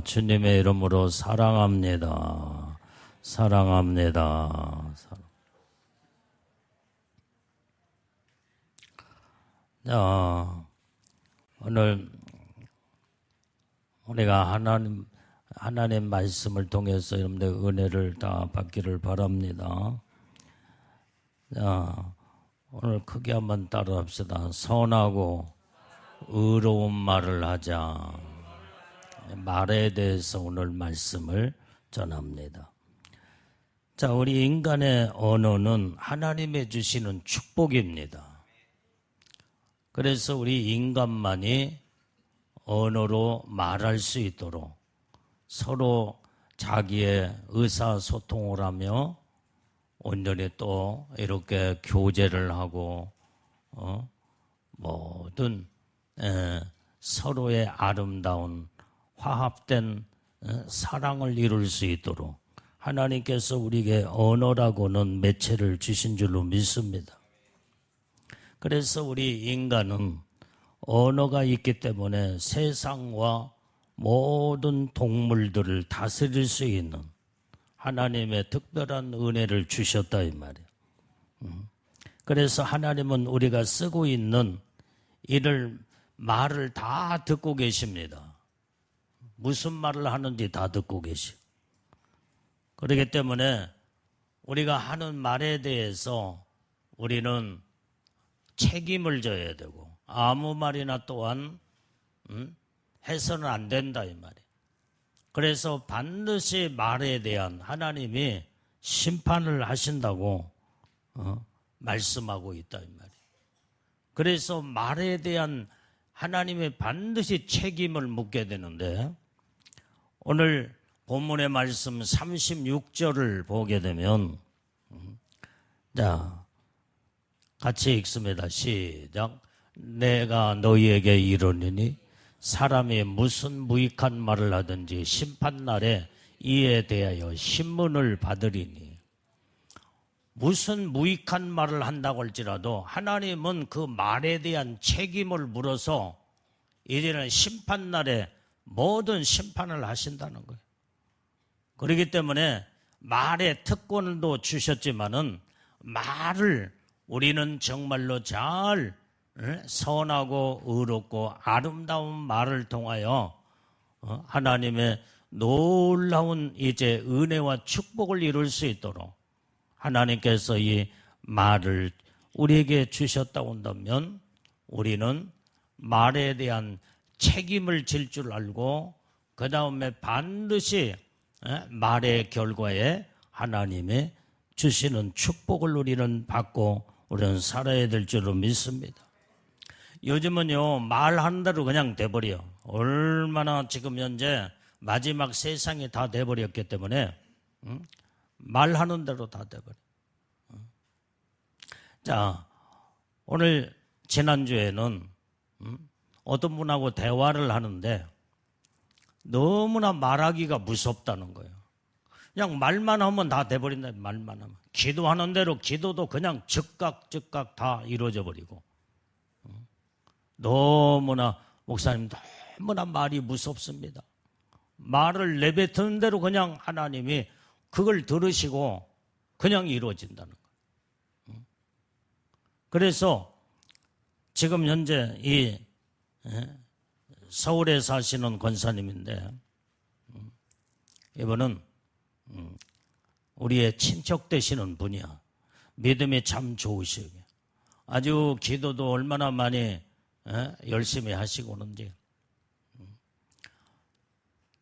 주님의 이름으로 사랑합니다. 사랑합니다. 자, 오늘 우리가 하나님 말씀을 통해서 여러분들 은혜를 다 받기를 바랍니다. 자, 오늘 크게 한번 따라합시다. 선하고 의로운 말을 하자. 말에 대해서 오늘 말씀을 전합니다. 자, 우리 인간의 언어는 하나님의 주시는 축복입니다. 그래서 우리 인간만이 언어로 말할 수 있도록 서로 자기의 의사소통을 하며 온전히 또 이렇게 교제를 하고 모든 서로의 아름다운 화합된 사랑을 이룰 수 있도록 하나님께서 우리에게 언어라고는 매체를 주신 줄로 믿습니다. 그래서 우리 인간은 언어가 있기 때문에 세상과 모든 동물들을 다스릴 수 있는 하나님의 특별한 은혜를 주셨다 이 말이에요. 그래서 하나님은 우리가 쓰고 있는 말을 다 듣고 계십니다. 무슨 말을 하는지 다 듣고 계시고. 그렇기 때문에 우리가 하는 말에 대해서 우리는 책임을 져야 되고 아무 말이나 또한 해서는 안 된다 이 말이에요. 그래서 반드시 말에 대한 하나님이 심판을 하신다고 말씀하고 있다 이 말이에요. 그래서 말에 대한 하나님의 반드시 책임을 묻게 되는데 오늘 본문의 말씀 36절을 보게 되면 자 같이 읽습니다. 시작. 내가 너희에게 이르노니 사람이 무슨 무익한 말을 하든지 심판날에 이에 대하여 신문을 받으리니. 무슨 무익한 말을 한다고 할지라도 하나님은 그 말에 대한 책임을 물어서 이제는 심판날에 모든 심판을 하신다는 거예요. 그렇기 때문에 말의 특권도 주셨지만은 말을 우리는 정말로 잘 선하고 의롭고 아름다운 말을 통하여 하나님의 놀라운 이제 은혜와 축복을 이룰 수 있도록 하나님께서 이 말을 우리에게 주셨다고 한다면 우리는 말에 대한 책임을 질 줄 알고 그 다음에 반드시 말의 결과에 하나님의 주시는 축복을 우리는 받고 우리는 살아야 될 줄로 믿습니다. 요즘은요 말하는 대로 그냥 돼버려. 얼마나 지금 현재 마지막 세상이 다 돼버렸기 때문에 말하는 대로 다 돼버려. 자, 오늘 지난주에는 어떤 분하고 대화를 하는데 너무나 말하기가 무섭다는 거예요. 그냥 말만 하면 다 돼버린다. 말만 하면. 기도하는 대로 기도도 그냥 즉각 다 이루어져 버리고. 너무나 목사님 너무나 말이 무섭습니다. 말을 내뱉은 대로 그냥 하나님이 그걸 들으시고 그냥 이루어진다는 거예요. 그래서 지금 현재 이 서울에 사시는 권사님인데 이분은 우리의 친척 되시는 분이야. 믿음이 참 좋으시고 아주 기도도 얼마나 많이 열심히 하시고 오는지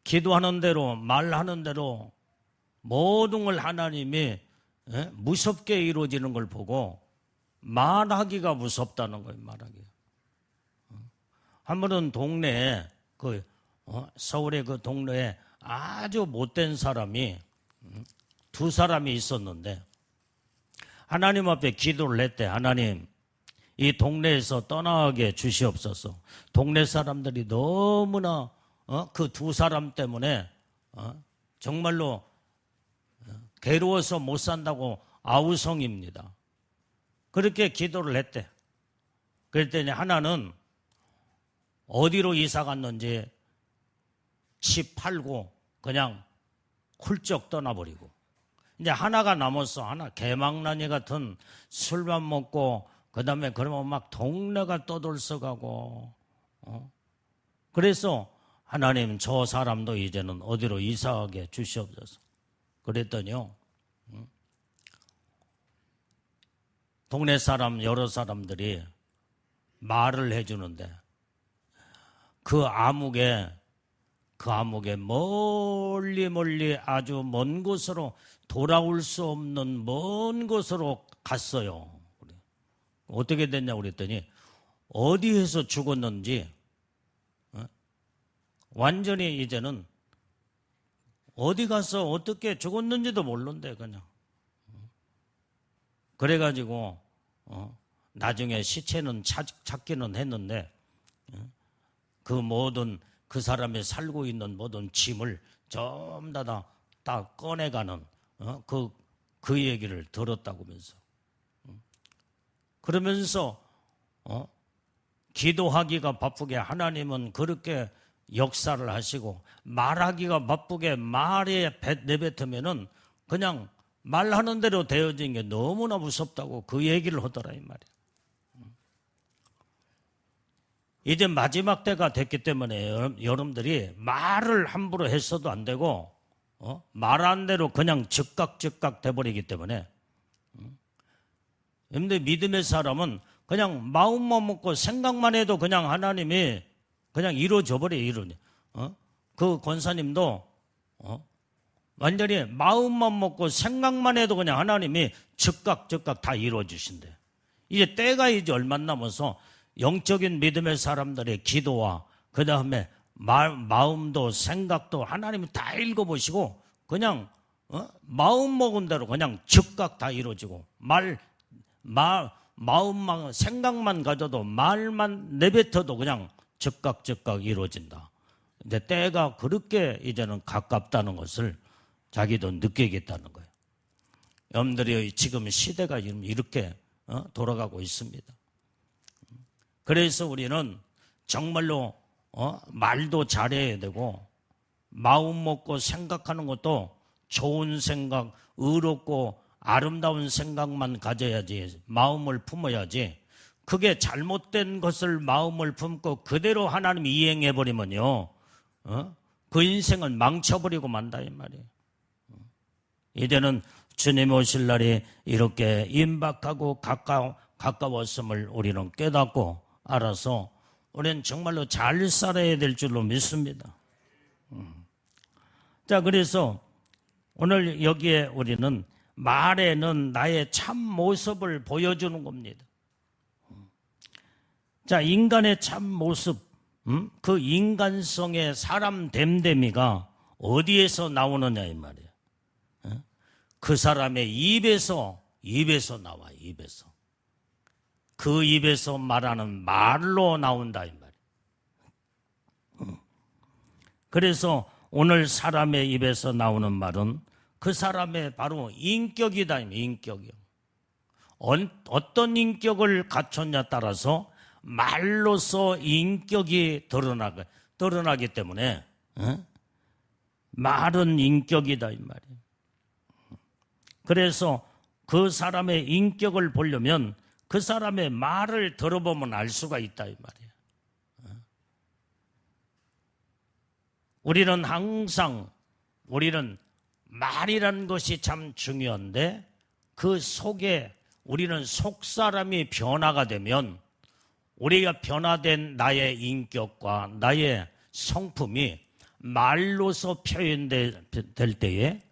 기도하는 대로 말하는 대로 모든 걸 하나님이 무섭게 이루어지는 걸 보고 말하기가 무섭다는 거예요. 말하기가. 한 번은 동네에 서울의 그 동네에 아주 못된 사람이 두 사람이 있었는데 하나님 앞에 기도를 했대. 하나님 이 동네에서 떠나게 주시옵소서. 동네 사람들이 너무나 그 두 사람 때문에 정말로 괴로워서 못 산다고 아우성입니다. 그렇게 기도를 했대. 그랬더니 하나는 어디로 이사 갔는지 집 팔고 그냥 훌쩍 떠나버리고, 이제 하나가 남았어. 하나, 개망나니 같은 술만 먹고, 그 다음에 그러면 막 동네가 떠들썩하고, 그래서 하나님 저 사람도 이제는 어디로 이사하게 주시옵소서. 그랬더니요, 동네 사람 여러 사람들이 말을 해주는데 그 암흑에 멀리 아주 먼 곳으로, 돌아올 수 없는 먼 곳으로 갔어요. 어떻게 됐냐고 그랬더니 어디에서 죽었는지 완전히 이제는 어디 가서 어떻게 죽었는지도 모르는데 그냥. 그래가지고 나중에 시체는 찾기는 했는데 그 모든 그 사람이 살고 있는 모든 짐을 전부 다 꺼내가는 그 얘기를 들었다고면서. 그러면서 기도하기가 바쁘게 하나님은 그렇게 역사를 하시고, 말하기가 바쁘게 말에 내뱉으면은 그냥 말하는 대로 되어진 게 너무나 무섭다고 그 얘기를 하더라 이 말이에요. 이제 마지막 때가 됐기 때문에 여러분들이 말을 함부로 했어도 안 되고 말한 대로 그냥 즉각 돼버리기 때문에, 여러분들 믿음의 사람은 그냥 마음만 먹고 생각만 해도 그냥 하나님이 그냥 이루어져 버려요. 그 권사님도 완전히 마음만 먹고 생각만 해도 그냥 하나님이 즉각 다 이루어 주신대. 이제 때가 이제 얼마 남아서 영적인 믿음의 사람들의 기도와 그 다음에 마음도 생각도 하나님이 다 읽어보시고 그냥 마음 먹은 대로 그냥 즉각 다 이루어지고, 마음만 생각만 가져도 말만 내뱉어도 그냥 즉각 이루어진다. 이제 때가 그렇게 이제는 가깝다는 것을 자기도 느끼겠다는 거예요. 여러분들이 지금 시대가 이렇게 돌아가고 있습니다. 그래서 우리는 정말로 말도 잘해야 되고, 마음 먹고 생각하는 것도 좋은 생각, 의롭고 아름다운 생각만 가져야지, 마음을 품어야지. 그게 잘못된 것을 마음을 품고 그대로 하나님 이행해버리면요, 그 인생은 망쳐버리고 만다 이 말이에요. 이제는 주님 오실 날이 이렇게 임박하고 가까웠음을 우리는 깨닫고 알아서 우리는 정말로 잘 살아야 될 줄로 믿습니다. 자, 그래서 오늘 여기에 우리는 말에는 나의 참 모습을 보여주는 겁니다. 자, 인간의 참 모습, 그 인간성의 사람 됨됨이가 어디에서 나오느냐 이 말이에요. 그 사람의 입에서 나와, 입에서. 그 입에서 말하는 말로 나온다 이 말이에요. 그래서 오늘 사람의 입에서 나오는 말은 그 사람의 바로 인격이다, 인격이요. 어떤 인격을 갖췄냐 따라서 말로서 인격이 드러나기 때문에 말은 인격이다 이 말이에요. 그래서 그 사람의 인격을 보려면 그 사람의 말을 들어보면 알 수가 있다 이 말이에요. 우리는 항상 말이라는 것이 참 중요한데, 그 속에 우리는 속사람이 변화가 되면 우리가 변화된 나의 인격과 나의 성품이 말로서 표현될 때에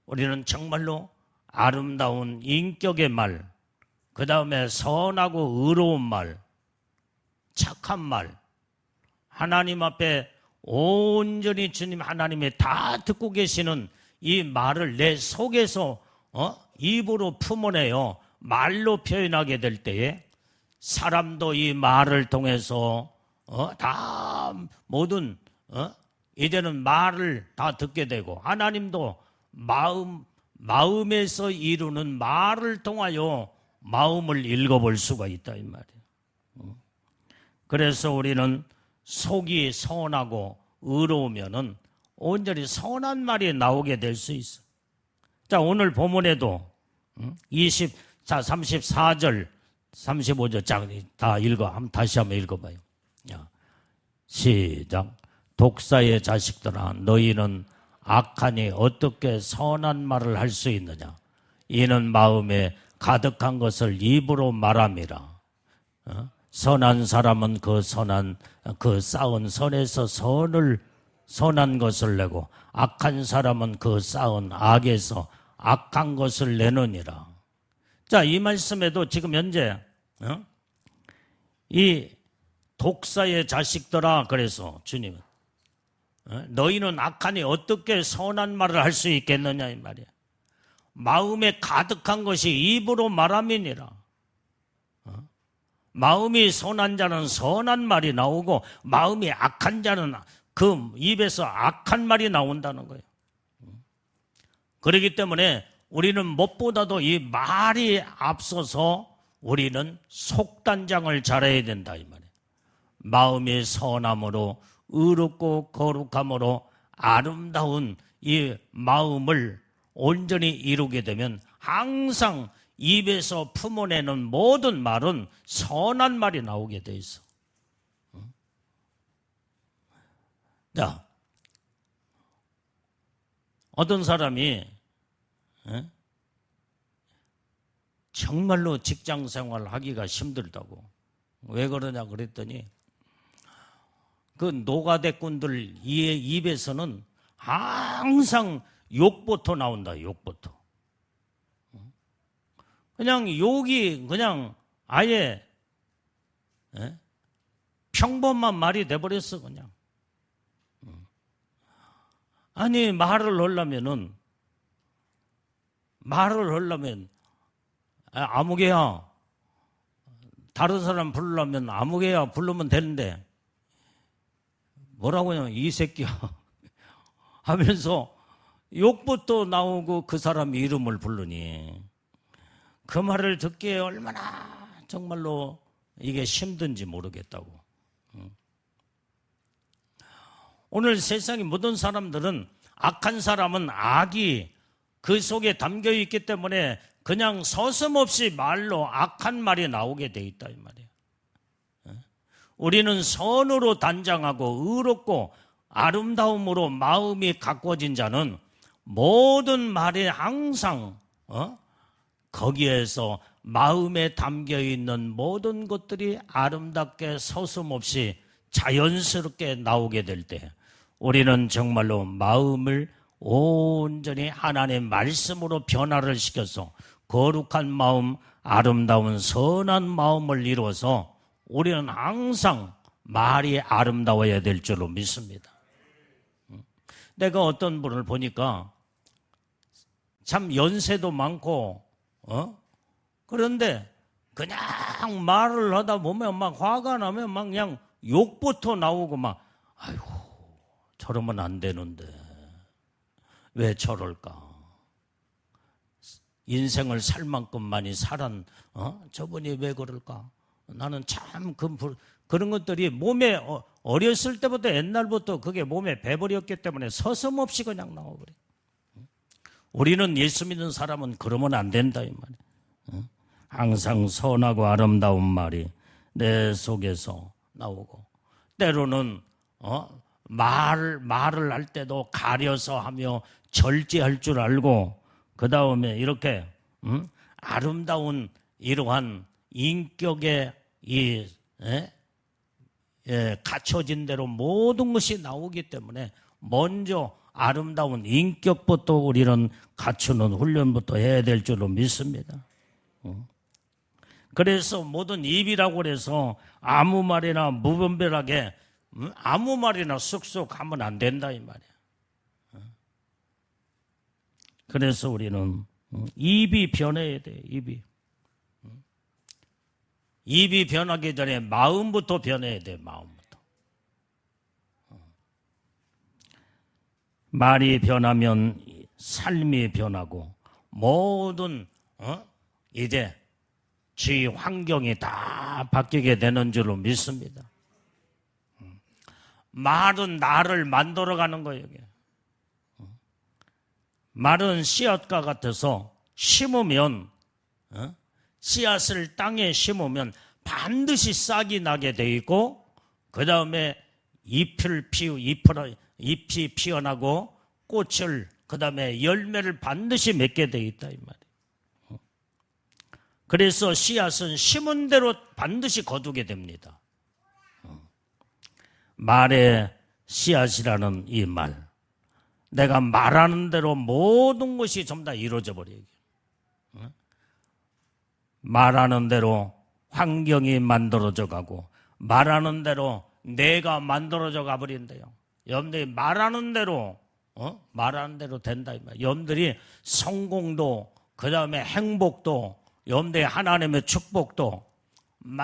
우리는 정말로 아름다운 인격의 말, 그 다음에 선하고 의로운 말, 착한 말, 하나님 앞에 온전히 주님 하나님이 다 듣고 계시는 이 말을 내 속에서 입으로 품어내요 말로 표현하게 될 때에 사람도 이 말을 통해서 다 모든 이제는 말을 다 듣게 되고, 하나님도 마음에서 이루는 말을 통하여 마음을 읽어볼 수가 있다 이 말이에요. 그래서 우리는 속이 선하고 의로우면은 온전히 선한 말이 나오게 될 수 있어. 자, 오늘 본문에도 34절, 35절 다 읽어. 다시 한번 읽어봐요. 시작. 독사의 자식들아, 너희는 악하니 어떻게 선한 말을 할 수 있느냐? 이는 마음에 가득한 것을 입으로 말함이라. 선한 사람은 그 쌓은 선에서 선한 것을 내고, 악한 사람은 그 쌓은 악에서 악한 것을 내느니라. 자, 이 말씀에도 지금 현재 이 독사의 자식들아, 그래서 주님은 너희는 악하니 어떻게 선한 말을 할 수 있겠느냐 이 말이야. 마음에 가득한 것이 입으로 말함이니라. 마음이 선한 자는 선한 말이 나오고, 마음이 악한 자는 그 입에서 악한 말이 나온다는 거예요. 그렇기 때문에 우리는 무엇보다도 이 말이 앞서서 우리는 속단장을 잘해야 된다 이 말이에요. 마음이 선함으로, 의롭고 거룩함으로 아름다운 이 마음을 온전히 이루게 되면 항상 입에서 품어내는 모든 말은 선한 말이 나오게 돼 있어. 자, 어떤 사람이 정말로 직장 생활 하기가 힘들다고. 왜 그러냐 그랬더니 그 노가대꾼들 입에서는 항상 욕부터 나온다. 욕부터. 그냥 욕이 그냥 아예 평범한 말이 돼버렸어. 그냥. 아니 말을 하려면 아무개야, 다른 사람 부르려면 아무개야 부르면 되는데 뭐라고 하냐면 이 새끼야 하면서 욕부터 나오고 그 사람 이름을 부르니 그 말을 듣기에 얼마나 정말로 이게 힘든지 모르겠다고. 오늘 세상의 모든 사람들은 악한 사람은 악이 그 속에 담겨 있기 때문에 그냥 서슴없이 말로 악한 말이 나오게 돼 있다 이 말이에요. 우리는 선으로 단장하고 의롭고 아름다움으로 마음이 가꿔진 자는 모든 말에 항상 거기에서 마음에 담겨 있는 모든 것들이 아름답게 서슴없이 자연스럽게 나오게 될 때 우리는 정말로 마음을 온전히 하나님의 말씀으로 변화를 시켜서 거룩한 마음, 아름다운 선한 마음을 이루어서 우리는 항상 말이 아름다워야 될 줄로 믿습니다. 내가 어떤 분을 보니까 참 연세도 많고 그런데 그냥 말을 하다 보면 막 화가 나면 막 그냥 욕부터 나오고 막 아이고 저러면 안 되는데 왜 저럴까? 인생을 살 만큼만이 살은 저분이 왜 그럴까? 나는 참 그런 것들이 몸에 어렸을 때부터 옛날부터 그게 몸에 배버렸기 때문에 서슴없이 그냥 나와버려. 우리는 예수 믿는 사람은 그러면 안 된다 이 말이야. 항상 선하고 아름다운 말이 내 속에서 나오고 때로는 말을 할 때도 가려서 하며 절제할 줄 알고 그 다음에 이렇게 아름다운 이러한 인격의 갖춰진 대로 모든 것이 나오기 때문에 먼저 아름다운 인격부터 우리는 갖추는 훈련부터 해야 될 줄로 믿습니다. 그래서 모든 입이라고 해서 아무 말이나 무분별하게 아무 말이나 쑥쑥 하면 안 된다 이 말이야. 그래서 우리는 입이 변해야 돼. 입이 변하기 전에 마음부터 변해야 돼. 마음부터. 말이 변하면 삶이 변하고 모든 이제 주위 환경이 다 바뀌게 되는 줄로 믿습니다. 말은 나를 만들어가는 거예요. 말은 씨앗과 같아서 심으면 씨앗을 땅에 심으면 반드시 싹이 나게 돼 있고 그 다음에 잎이 피어나고 꽃을 그 다음에 열매를 반드시 맺게 돼 있다 이 말이에요. 그래서 씨앗은 심은 대로 반드시 거두게 됩니다. 말의 씨앗이라는 이 말, 내가 말하는 대로 모든 것이 전부 다 이루어져 버려요. 말하는 대로 환경이 만들어져 가고 말하는 대로 내가 만들어져 가버린대요. 여러분들이 말하는 대로 된다 이 말이에요. 여러분들이 성공도 그 다음에 행복도 여러분들의 하나님의 축복도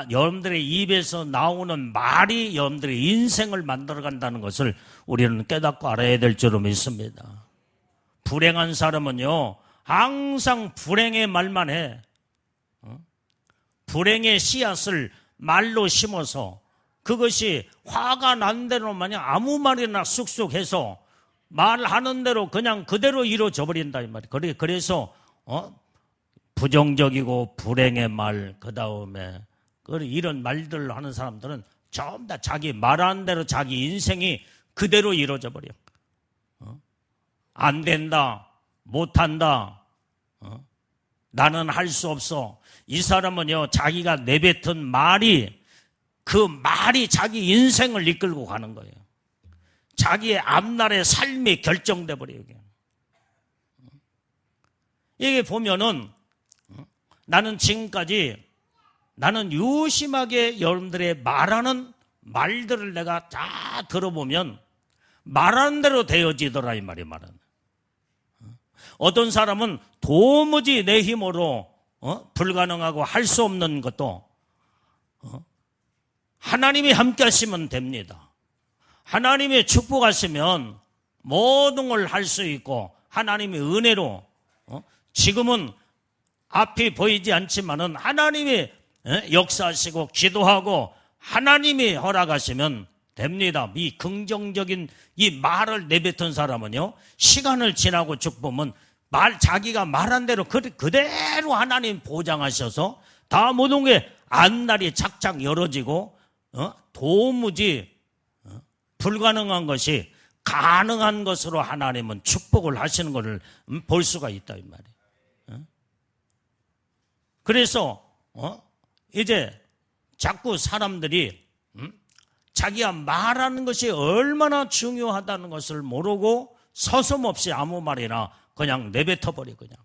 여러분들의 입에서 나오는 말이 여러분들의 인생을 만들어간다는 것을 우리는 깨닫고 알아야 될 줄로 믿습니다. 불행한 사람은요 항상 불행의 말만 해. 불행의 씨앗을 말로 심어서 그것이 화가 난 대로 마냥 아무 말이나 쑥쑥해서 말하는 대로 그냥 그대로 이루어져 버린다 이 말이에요. 그래서 부정적이고 불행의 말, 그 다음에 이런 말들을 하는 사람들은 전부 다 자기 말하는 대로 자기 인생이 그대로 이루어져 버려. 안 된다, 못한다, 나는 할 수 없어. 이 사람은요 자기가 내뱉은 말이 그 말이 자기 인생을 이끌고 가는 거예요. 자기의 앞날의 삶이 결정돼 버려요. 이게 보면은 나는 지금까지 나는 유심하게 여러분들의 말하는 말들을 내가 다 들어보면 말하는 대로 되어지더라 이 말이에요. 말은 어떤 사람은 도무지 내 힘으로 불가능하고 할 수 없는 것도 하나님이 함께 하시면 됩니다. 하나님의 축복하시면 모든 걸 할 수 있고 하나님의 은혜로 지금은 앞이 보이지 않지만은 하나님이 역사하시고 기도하고 하나님이 허락하시면 됩니다. 이 긍정적인 이 말을 내뱉은 사람은요 시간을 지나고 쭉 보면 자기가 말한 대로 그대로 하나님 보장하셔서 다 모든 게 앞날이 착착 열어지고 도무지 불가능한 것이 가능한 것으로 하나님은 축복을 하시는 것을 볼 수가 있다 이 말이에요. 그래서 이제 자꾸 사람들이 자기가 말하는 것이 얼마나 중요하다는 것을 모르고 서슴없이 아무 말이나 그냥 내뱉어 버려 그냥.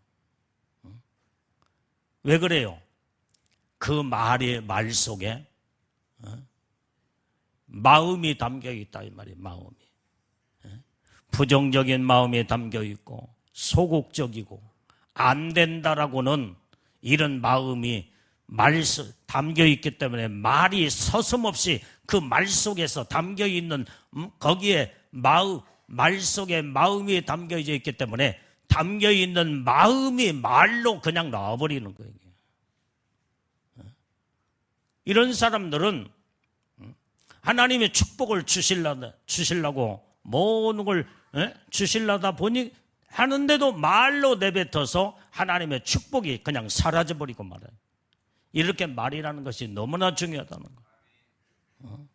왜 그래요? 그 말 속에 마음이 담겨 있다 이 말이에요. 마음이 부정적인 마음이 담겨 있고 소극적이고 안 된다라고는 이런 마음이 담겨 있기 때문에 말이 서슴없이 그 말 속에서 담겨 있는 거기에 말 속에 마음이 담겨져 있기 때문에 담겨 있는 마음이 말로 그냥 나와버리는 거예요. 이런 사람들은 하나님의 축복을 주시려고 모든 걸 주시려다 보니 하는데도 말로 내뱉어서 하나님의 축복이 그냥 사라져버리고 말아요. 이렇게 말이라는 것이 너무나 중요하다는 거예요.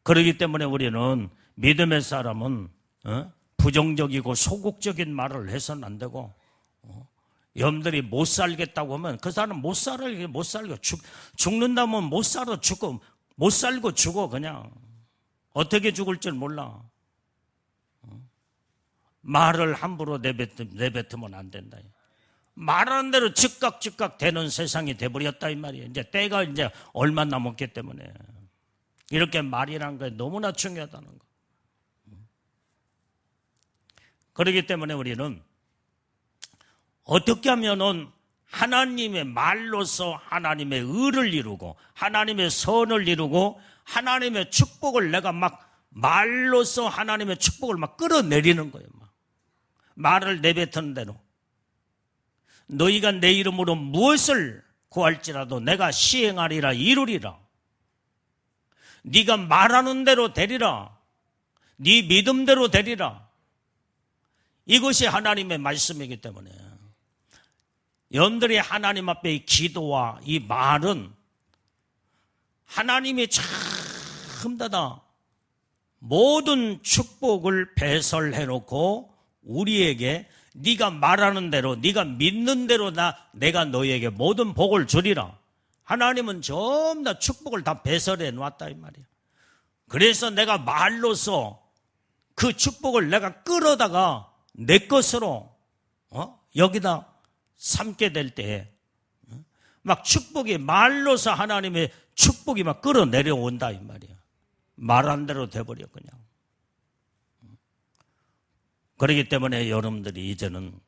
그렇기 때문에 우리는 믿음의 사람은 부정적이고 소극적인 말을 해서는 안 되고 여러분들이 못 살겠다고 하면 그 사람 못 살고 죽는다면 못 살아 죽고 못 살고 죽어 그냥 어떻게 죽을 줄 몰라. 말을 함부로 내뱉으면 안 된다. 말하는 대로 즉각 되는 세상이 돼버렸다 이 말이에요. 이제 때가 이제 얼마 남았기 때문에 이렇게 말이라는 게 너무나 중요하다는 거. 그렇기 때문에 우리는 어떻게 하면은 하나님의 말로서 하나님의 의를 이루고 하나님의 선을 이루고 하나님의 축복을 내가 막 말로서 하나님의 축복을 막 끌어내리는 거예요. 막. 말을 내뱉은 대로 너희가 내 이름으로 무엇을 구할지라도 내가 시행하리라 이루리라. 네가 말하는 대로 되리라. 네 믿음대로 되리라. 이것이 하나님의 말씀이기 때문에 여러분들이 하나님 앞에 이 기도와 이 말은 하나님이 전부 다 모든 축복을 배설해 놓고 우리에게 네가 말하는 대로 네가 믿는 대로 내가 너희에게 모든 복을 주리라. 하나님은 전부 다 축복을 다 배설해 놨다 이 말이야. 그래서 내가 말로서 그 축복을 내가 끌어다가 내 것으로 여기다 삼게 될 때에 막 축복이 말로서 하나님의 축복이 막 끌어내려온다 이 말이야. 말한 대로 돼버려 그냥. 그렇기 때문에 여러분들이 이제는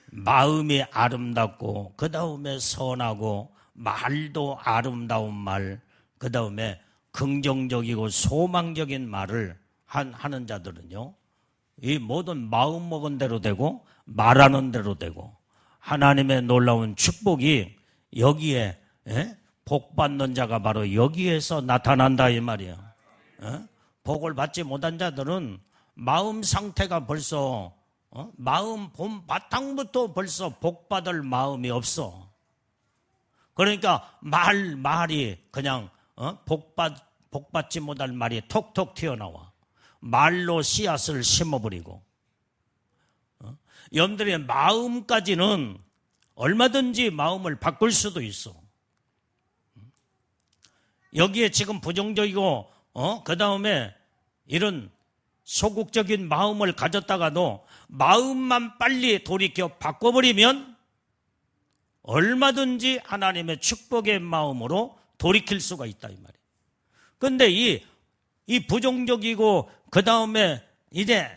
마음이 아름답고 그 다음에 선하고 말도 아름다운 말, 그 다음에 긍정적이고 소망적인 말을 하는 자들은요, 이 모든 마음 먹은 대로 되고 말하는 대로 되고 하나님의 놀라운 축복이 여기에 복 받는 자가 바로 여기에서 나타난다 이 말이야. 복을 받지 못한 자들은 마음 상태가 벌써 마음 본 바탕부터 벌써 복 받을 마음이 없어. 그러니까 말이 그냥 복 받지 못할 말이 톡톡 튀어나와. 말로 씨앗을 심어버리고. 여러분들의 마음까지는 얼마든지 마음을 바꿀 수도 있어. 여기에 지금 부정적이고 그 다음에 이런 소극적인 마음을 가졌다가도 마음만 빨리 돌이켜 바꿔버리면 얼마든지 하나님의 축복의 마음으로 돌이킬 수가 있다 이 말이에요. 그런데 이 부정적이고 그 다음에 이제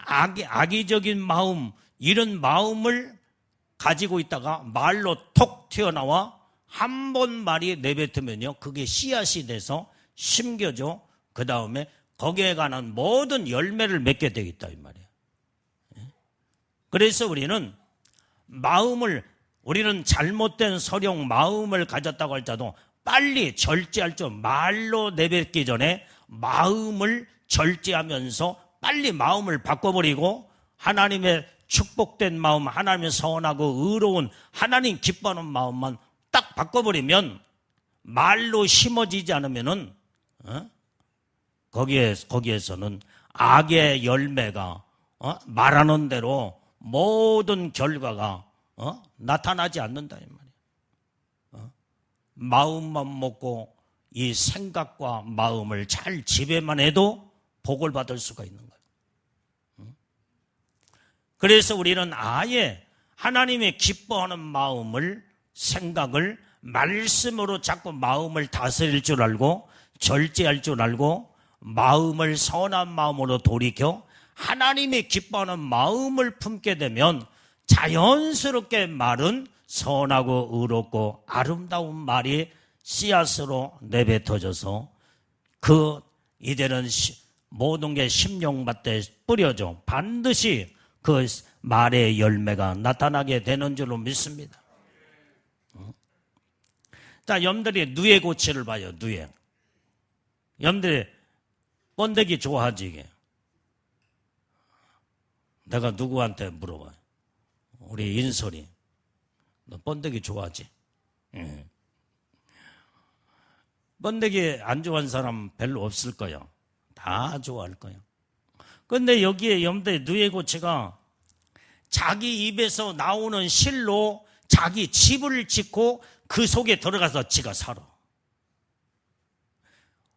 악의적인 마음, 이런 마음을 가지고 있다가 말로 톡 튀어나와 한 번 말이 내뱉으면요, 그게 씨앗이 돼서 심겨져 그 다음에 거기에 관한 모든 열매를 맺게 되겠다 이 말이에요. 그래서 우리는 우리는 잘못된 서령 마음을 가졌다고 할지라도 빨리 절제할 줄, 말로 내뱉기 전에 마음을 절제하면서 빨리 마음을 바꿔버리고 하나님의 축복된 마음, 하나님의 선하고 의로운 하나님 기뻐하는 마음만 딱 바꿔버리면 말로 심어지지 않으면은 거기에서는 악의 열매가 말하는 대로 모든 결과가 나타나지 않는다 이 말이에요. 마음만 먹고 이 생각과 마음을 잘 지배만 해도 복을 받을 수가 있는 거예요. 그래서 우리는 아예 하나님의 기뻐하는 마음을, 생각을 말씀으로 자꾸 마음을 다스릴 줄 알고 절제할 줄 알고 마음을 선한 마음으로 돌이켜 하나님이 기뻐하는 마음을 품게 되면 자연스럽게 말은 선하고 의롭고 아름다운 말이 씨앗으로 내뱉어져서 이제는 모든 게 심령밭에 뿌려져 반드시 그 말의 열매가 나타나게 되는 줄로 믿습니다. 자, 여러분들이 누에고치를 봐요. 누에. 여러분들이 번데기 좋아하지 이게? 내가 누구한테 물어봐요. 우리 인솔이. 너 번데기 좋아하지? 응. 번데기 안 좋아하는 사람 별로 없을 거야. 다 좋아할 거야. 그런데 여기에 여러분들 누에고치가 자기 입에서 나오는 실로 자기 집을 짓고 그 속에 들어가서 지가 살아.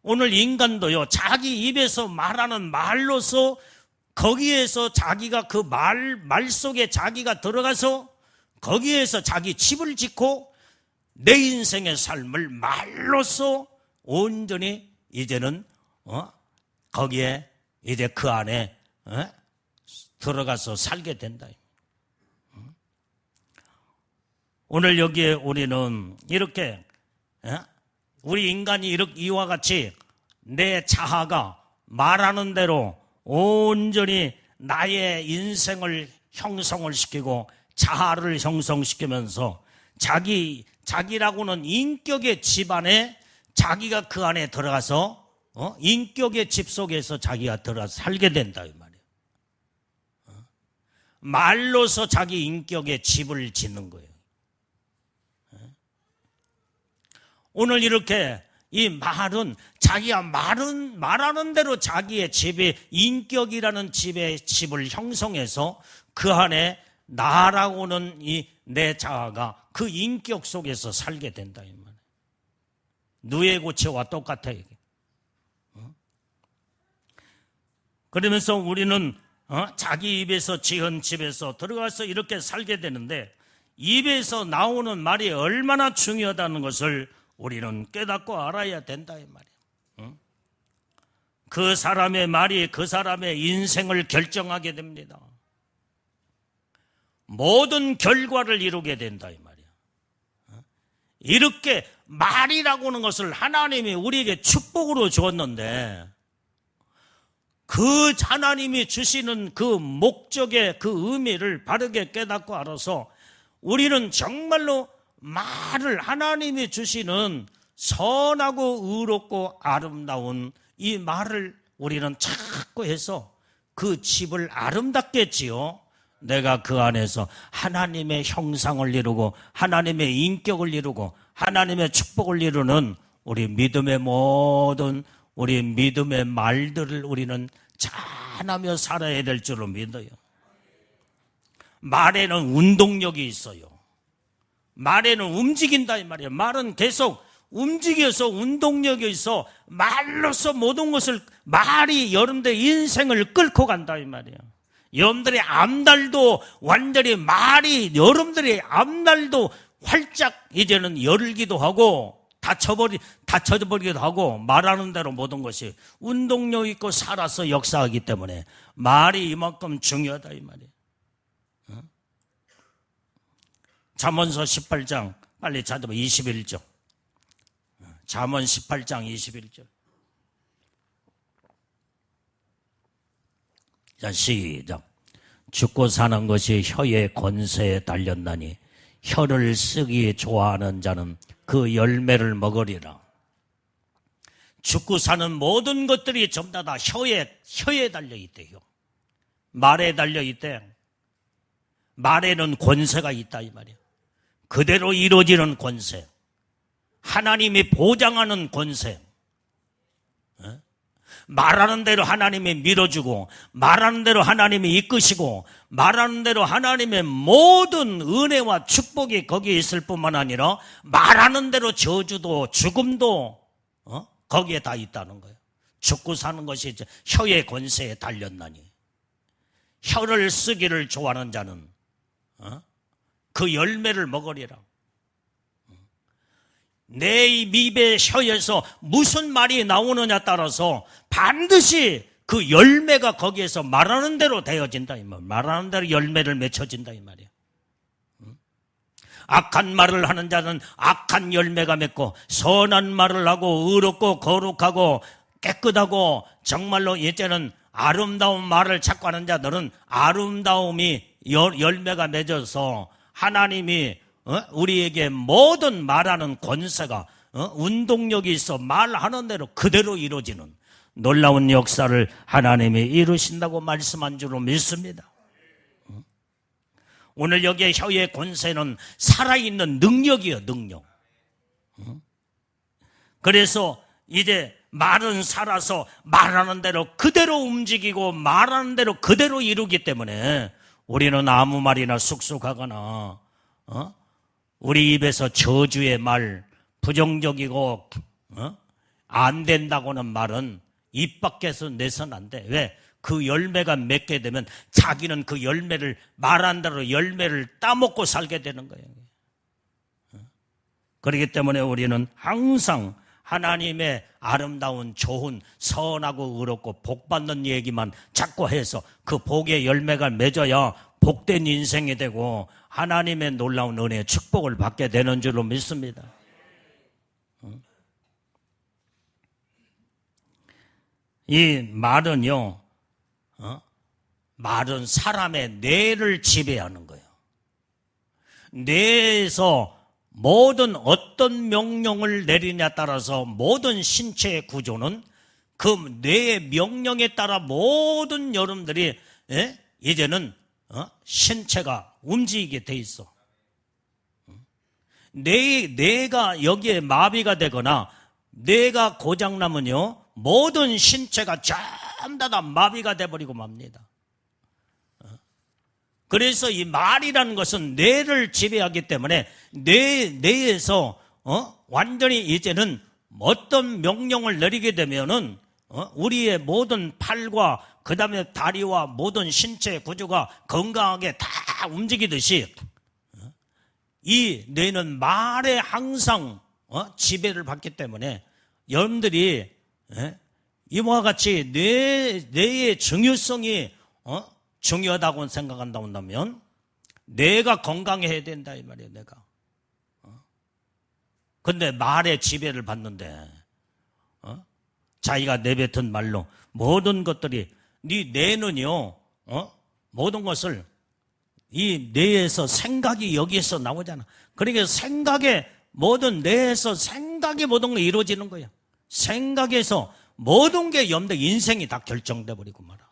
오늘 인간도요, 자기 입에서 말하는 말로서 거기에서 자기가 그 말 속에 자기가 들어가서 거기에서 자기 집을 짓고 내 인생의 삶을 말로서 온전히 이제는 거기에 이제 그 안에 들어가서 살게 된다. 오늘 여기에 우리는 이렇게 우리 인간이 이와 같이 내 자아가 말하는 대로 온전히 나의 인생을 형성을 시키고 자아를 형성시키면서 자기라고는 인격의 집 안에 자기가 그 안에 들어가서 인격의 집 속에서 자기가 들어가서 살게 된다 이 말이에요. 말로서 자기 인격에 집을 짓는 거예요. 오늘 이렇게 이 말은 자기가 말하는 대로 자기의 집의 인격이라는 집을 형성해서 그 안에 나라고는 이 내 자아가 그 인격 속에서 살게 된다 이 말이에요. 누에고체와 똑같아 이게. 그러면서 우리는 자기 입에서 지은 집에서 들어가서 이렇게 살게 되는데 입에서 나오는 말이 얼마나 중요하다는 것을 우리는 깨닫고 알아야 된다 이 말이에요. 그 사람의 말이 그 사람의 인생을 결정하게 됩니다. 모든 결과를 이루게 된다 이 말이에요. 이렇게 말이라고 하는 것을 하나님이 우리에게 축복으로 주었는데 그 하나님이 주시는 그 목적의 그 의미를 바르게 깨닫고 알아서 우리는 정말로 말을 하나님이 주시는 선하고 의롭고 아름다운 이 말을 우리는 자꾸 해서 그 집을 아름답게 지어 내가 그 안에서 하나님의 형상을 이루고 하나님의 인격을 이루고 하나님의 축복을 이루는 우리 믿음의 모든 우리 믿음의 말들을 우리는 잘하며 살아야 될 줄로 믿어요. 말에는 운동력이 있어요. 말에는 움직인다 이 말이에요. 말은 계속 움직여서 운동력이 있어 말로서 모든 것을 말이 여러분들의 인생을 끌고 간다 이 말이에요. 여러분들의 앞날도 완전히 말이 여러분들의 앞날도 활짝 이제는 열기도 하고 닫혀버리기도 하고 말하는 대로 모든 것이 운동력 있고 살아서 역사하기 때문에 말이 이만큼 중요하다 이 말이에요. 잠언서 18장 빨리 찾아봐 21절. 잠언 18장 21절. 자, 시작. 죽고 사는 것이 혀의 권세에 달렸나니 혀를 쓰기 좋아하는 자는 그 열매를 먹으리라. 죽고 사는 모든 것들이 전부 다 혀에 달려있대요. 말에 달려있대. 말에는 권세가 있다 이 말이야. 그대로 이루어지는 권세. 하나님이 보장하는 권세. 말하는 대로 하나님이 밀어주고 말하는 대로 하나님이 이끄시고 말하는 대로 하나님의 모든 은혜와 축복이 거기에 있을 뿐만 아니라 말하는 대로 저주도 죽음도 거기에 다 있다는 거예요. 죽고 사는 것이 혀의 권세에 달렸나니 혀를 쓰기를 좋아하는 자는 그 열매를 먹으리라. 내 입의 혀에서 무슨 말이 나오느냐 따라서 반드시 그 열매가 거기에서 말하는 대로 되어진다 이 말. 말하는 대로 열매를 맺혀진다 이 말이야. 악한 말을 하는 자는 악한 열매가 맺고 선한 말을 하고 의롭고 거룩하고 깨끗하고 정말로 이제는 아름다운 말을 찾고 하는 자들은 아름다움이 열매가 맺어서 하나님이 우리에게 모든 말하는 권세가 운동력이 있어 말하는 대로 그대로 이루어지는 놀라운 역사를 하나님이 이루신다고 말씀한 줄로 믿습니다. 오늘 여기에 혀의 권세는 살아있는 능력이에요. 능력. 그래서 이제 말은 살아서 말하는 대로 그대로 움직이고 말하는 대로 그대로 이루기 때문에 우리는 아무 말이나 쑥쑥하거나 우리 입에서 저주의 말, 부정적이고 안 된다고는 말은 입 밖에서 내선 안 돼. 왜? 그 열매가 맺게 되면 자기는 그 열매를 말한 대로 열매를 따먹고 살게 되는 거예요. 그렇기 때문에 우리는 항상 하나님의 아름다운 좋은 선하고 의롭고 복받는 얘기만 자꾸 해서 그 복의 열매가 맺어야 복된 인생이 되고 하나님의 놀라운 은혜의 축복을 받게 되는 줄로 믿습니다. 이 말은요, 말은 사람의 뇌를 지배하는 거예요. 뇌에서 모든 어떤 명령을 내리냐에 따라서 모든 신체의 구조는 그 뇌의 명령에 따라 모든 여러분들이 이제는 신체가 움직이게 돼 있어. 뇌가 여기에 마비가 되거나 뇌가 고장나면요, 모든 신체가 전부 다 마비가 돼버리고 맙니다. 그래서 이 말이라는 것은 뇌를 지배하기 때문에 뇌에서 완전히 이제는 어떤 명령을 내리게 되면은 우리의 모든 팔과 그 다음에 다리와 모든 신체 구조가 건강하게 다 움직이듯이 이 뇌는 말에 항상 지배를 받기 때문에 여러분들이 이와 같이 뇌의 중요성이 중요하다고 생각한다면 뇌가 건강해야 된다 이 말이에요. 뇌가. 근데 말에 지배를 받는데 자기가 내뱉은 말로 모든 것들이 네 뇌는요 모든 것을 이 뇌에서 생각이 여기에서 나오잖아. 그러니까 뇌에서 생각이 모든 게 이루어지는 거야. 생각에서 모든 게 여러분들 인생이 다 결정돼 버리고 말아.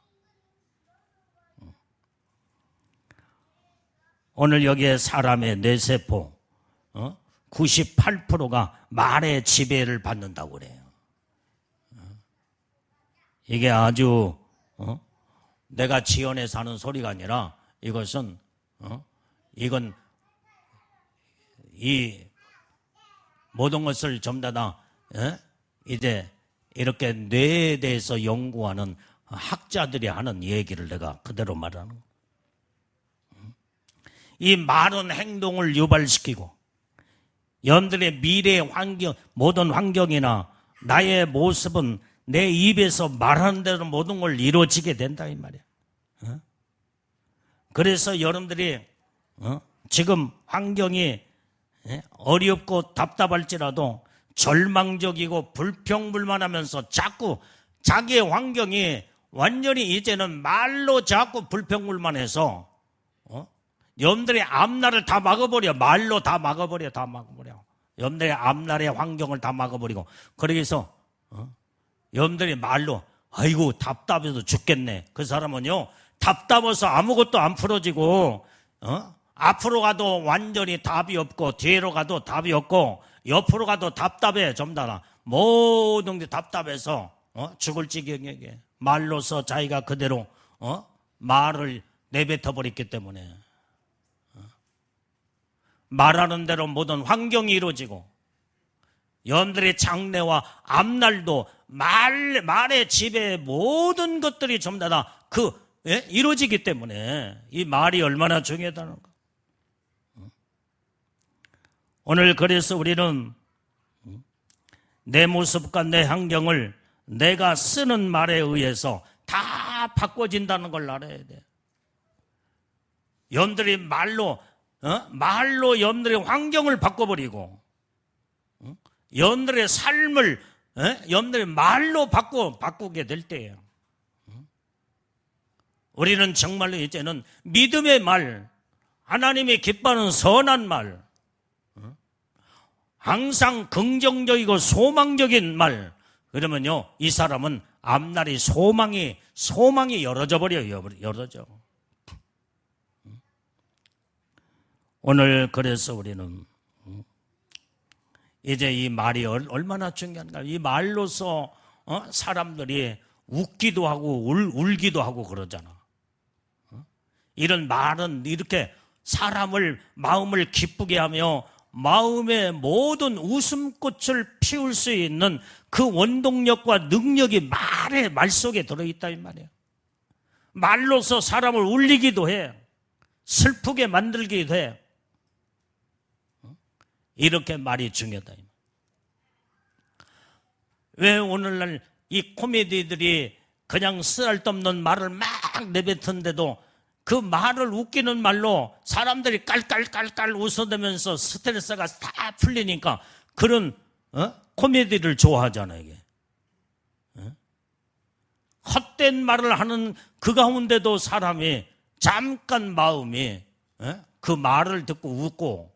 오늘 여기에 사람의 뇌세포 98%가 말의 지배를 받는다고 그래요. 이게 아주 내가 지어내서 하는 소리가 아니라 이것은 이건 이 모든 것을 전부 다 이제 이렇게 뇌에 대해서 연구하는 학자들이 하는 얘기를 내가 그대로 말하는 거예요. 이 말은 행동을 유발시키고 여러분들의 미래의 환경, 모든 환경이나 나의 모습은 내 입에서 말하는 대로 모든 걸 이루어지게 된다 이 말이야. 그래서 여러분들이 지금 환경이 어렵고 답답할지라도 절망적이고 불평불만하면서 자꾸 자기의 환경이 완전히 이제는 말로 자꾸 불평불만해서 여러분들의 앞날을 다 막아버려. 말로 다 막아버려. 여러분들의 앞날의 환경을 다 막아버리고 그래서 여러분들이 말로 아이고 답답해서 죽겠네. 그 사람은요 답답해서 아무것도 안 풀어지고 앞으로 가도 완전히 답이 없고 뒤로 가도 답이 없고 옆으로 가도 답답해. 전부 다 모든 게 답답해서 죽을 지경에게 말로서 자기가 그대로 말을 내뱉어 버렸기 때문에 말하는 대로 모든 환경이 이루어지고 여러분들의 장래와 앞날도 말의 지배의 모든 것들이 전부 다 이루어지기 때문에 이 말이 얼마나 중요하다는 거. 오늘 그래서 우리는 내 모습과 내 환경을 내가 쓰는 말에 의해서 다 바꿔진다는 걸 알아야 돼. 여러분들이 말로 여러분들의 환경을 바꿔버리고 여러분들의 삶을 여러분들의 말로 바꾸게 될 때예요. 우리는 정말로 이제는 믿음의 말, 하나님이 기뻐하는 선한 말, 항상 긍정적이고 소망적인 말, 그러면요 이 사람은 앞날이 소망이 열어져 버려요. 열어져. 오늘 그래서 우리는 이제 이 말이 얼마나 중요한가. 이 말로서 사람들이 웃기도 하고 울기도 하고 그러잖아. 이런 말은 이렇게 사람을 마음을 기쁘게 하며 마음의 모든 웃음꽃을 피울 수 있는 그 원동력과 능력이 말 속에 들어있다 이 말이에요. 말로서 사람을 울리기도 해. 슬프게 만들기도 해. 이렇게 말이 중요하다. 왜 오늘날 이 코미디들이 그냥 쓰잘데없는 말을 막 내뱉은데도 그 말을 웃기는 말로 사람들이 깔깔깔깔 웃어대면서 스트레스가 다 풀리니까 그런 코미디를 좋아하잖아요. 이게. 헛된 말을 하는 그 가운데도 사람이 잠깐 마음이 그 말을 듣고 웃고,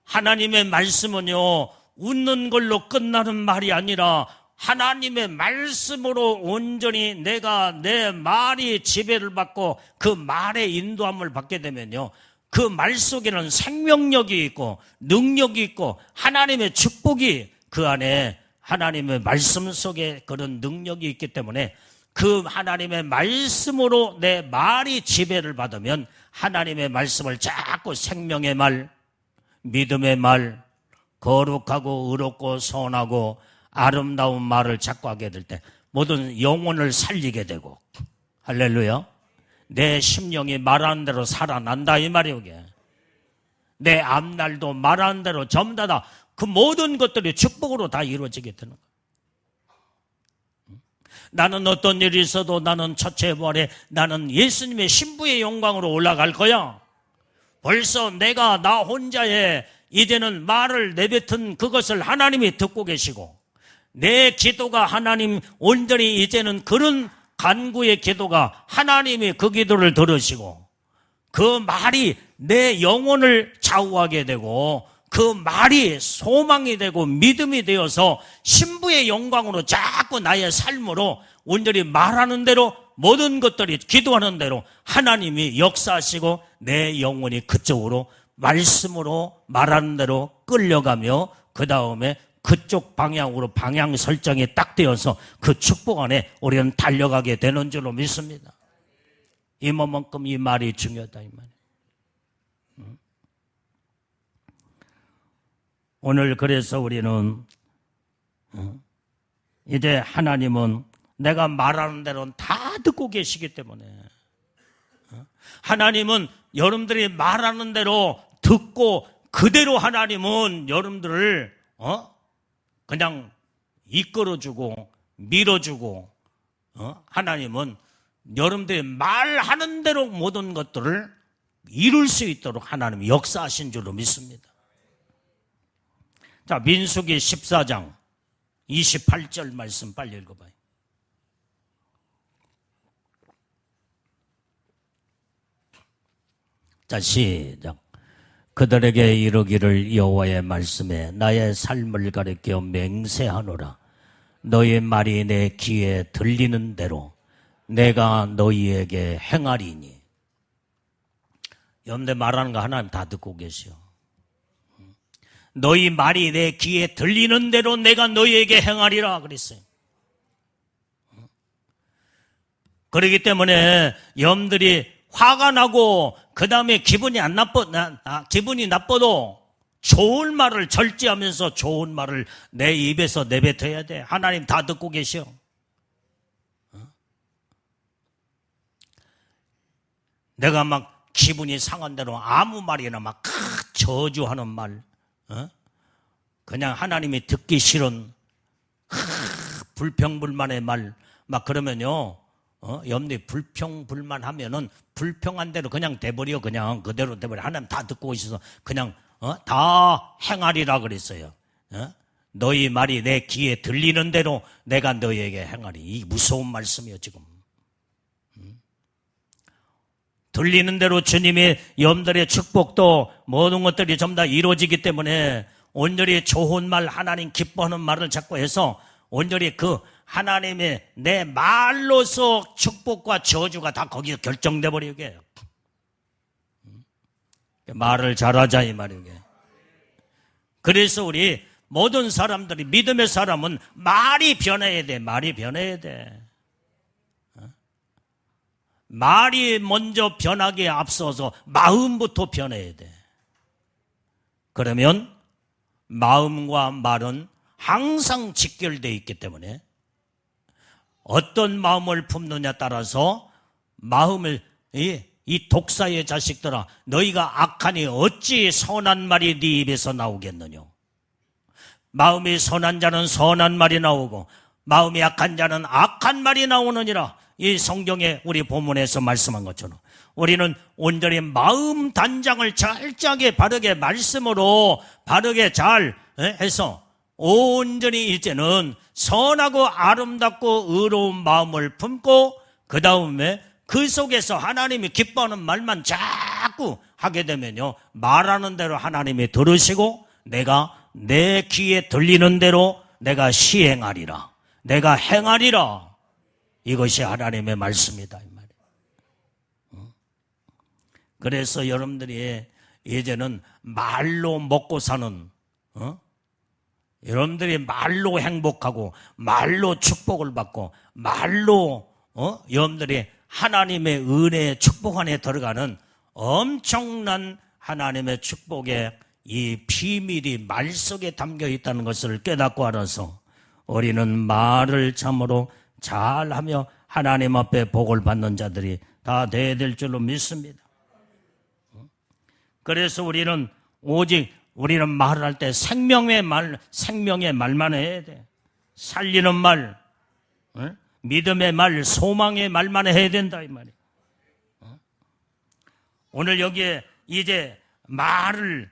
하나님의 말씀은요 웃는 걸로 끝나는 말이 아니라 하나님의 말씀으로 온전히 내가 내 말이 지배를 받고 그 말의 인도함을 받게 되면요, 그 말 속에는 생명력이 있고 능력이 있고 하나님의 축복이 그 안에, 하나님의 말씀 속에 그런 능력이 있기 때문에 그 하나님의 말씀으로 내 말이 지배를 받으면 하나님의 말씀을 자꾸 생명의 말, 믿음의 말, 거룩하고 의롭고 선하고 아름다운 말을 자꾸 하게 될 때 모든 영혼을 살리게 되고, 할렐루야, 내 심령이 말하는 대로 살아난다 이 말이에요. 내 앞날도 말하는 대로 전부 다 그 모든 것들이 축복으로 다 이루어지게 되는 거예요. 나는 어떤 일이 있어도 나는 첫째 부활에 나는 예수님의 신부의 영광으로 올라갈 거야. 벌써 내가 나 혼자의 이제는 말을 내뱉은 그것을 하나님이 듣고 계시고, 내 기도가 하나님 온전히 이제는 그런 간구의 기도가 하나님이 그 기도를 들으시고, 그 말이 내 영혼을 좌우하게 되고 그 말이 소망이 되고 믿음이 되어서 신부의 영광으로 자꾸 나의 삶으로 온전히 말하는 대로 모든 것들이 기도하는 대로 하나님이 역사하시고 내 영혼이 그쪽으로 말씀으로 말하는 대로 끌려가며 그 다음에 그쪽 방향으로 방향 설정이 딱 되어서 그 축복 안에 우리는 달려가게 되는 줄로 믿습니다. 이만큼 이 말이 중요하다 이 말이에요. 오늘 그래서 우리는 이제 하나님은 내가 말하는 대로 다 듣고 계시기 때문에, 하나님은 여러분들이 말하는 대로 듣고 그대로 하나님은 여러분들을 그냥 이끌어주고 밀어주고, 하나님은 여러분들이 말하는 대로 모든 것들을 이룰 수 있도록 하나님이 역사하신 줄로 믿습니다. 자, 민수기 14장 28절 말씀 빨리 읽어봐요. 자, 시작. 그들에게 이르기를 여호와의 말씀에 나의 삶을 가리켜 맹세하노라. 너희 말이 내 귀에 들리는 대로 내가 너희에게 행하리니. 여러분들 말하는 거 하나님 다 듣고 계셔. 너희 말이 내 귀에 들리는 대로 내가 너희에게 행하리라 그랬어요. 그렇기 때문에 여러분들이 화가 나고 그 다음에 기분이 나빠도 좋은 말을 절제하면서 좋은 말을 내 입에서 내뱉어야 돼. 하나님 다 듣고 계셔. 내가 막 기분이 상한 대로 아무 말이나 막 저주하는 말, 그냥 하나님이 듣기 싫은 불평불만의 말 막 그러면요, 여러분들이 불평불만하면은 불평한 대로 그냥 돼버려. 그냥 그대로 돼버려. 하나님 다 듣고 있어서 그냥 다 행하리라 그랬어요. 너희 말이 내 귀에 들리는 대로 내가 너희에게 행하리. 이 무서운 말씀이에요 지금. 들리는 대로 주님의 여러분들의 축복도 모든 것들이 전부 다 이루어지기 때문에 온전히 좋은 말, 하나님 기뻐하는 말을 자꾸 해서 온전히 그 하나님의 내 말로서 축복과 저주가 다 거기서 결정돼 버리게 해요. 말을 잘하자 이 말이에요. 그래서 우리 모든 사람들이, 믿음의 사람은 말이 변해야 돼. 말이 변해야 돼. 말이 먼저 변하기에 앞서서 마음부터 변해야 돼. 그러면 마음과 말은 항상 직결되어 있기 때문에 어떤 마음을 품느냐 따라서 마음을, 이 독사의 자식들아, 너희가 악하니 어찌 선한 말이 네 입에서 나오겠느냐. 마음이 선한 자는 선한 말이 나오고 마음이 악한 자는 악한 말이 나오느니라. 이 성경에 우리 본문에서 말씀한 것처럼 우리는 온전히 마음 단장을 철저하게 바르게 말씀으로 바르게 잘 해서 온전히 이제는 선하고 아름답고 의로운 마음을 품고 그 다음에 그 속에서 하나님이 기뻐하는 말만 자꾸 하게 되면요, 말하는 대로 하나님이 들으시고 내가 내 귀에 들리는 대로 내가 시행하리라. 내가 행하리라. 이것이 하나님의 말씀이다 이 말이에요. 그래서 여러분들이 이제는 말로 먹고 사는, 여러분들이 말로 행복하고 말로 축복을 받고 말로 여러분들이 하나님의 은혜의 축복 안에 들어가는 엄청난 하나님의 축복의 이 비밀이 말 속에 담겨 있다는 것을 깨닫고 알아서 우리는 말을 참으로 잘하며 하나님 앞에 복을 받는 자들이 다 되어야 될 줄로 믿습니다. 그래서 우리는 오직 우리는 말을 할 때 생명의 말만 해야 돼. 살리는 말, 믿음의 말, 소망의 말만 해야 된다 이 말이에요. 오늘 여기에 이제 말을,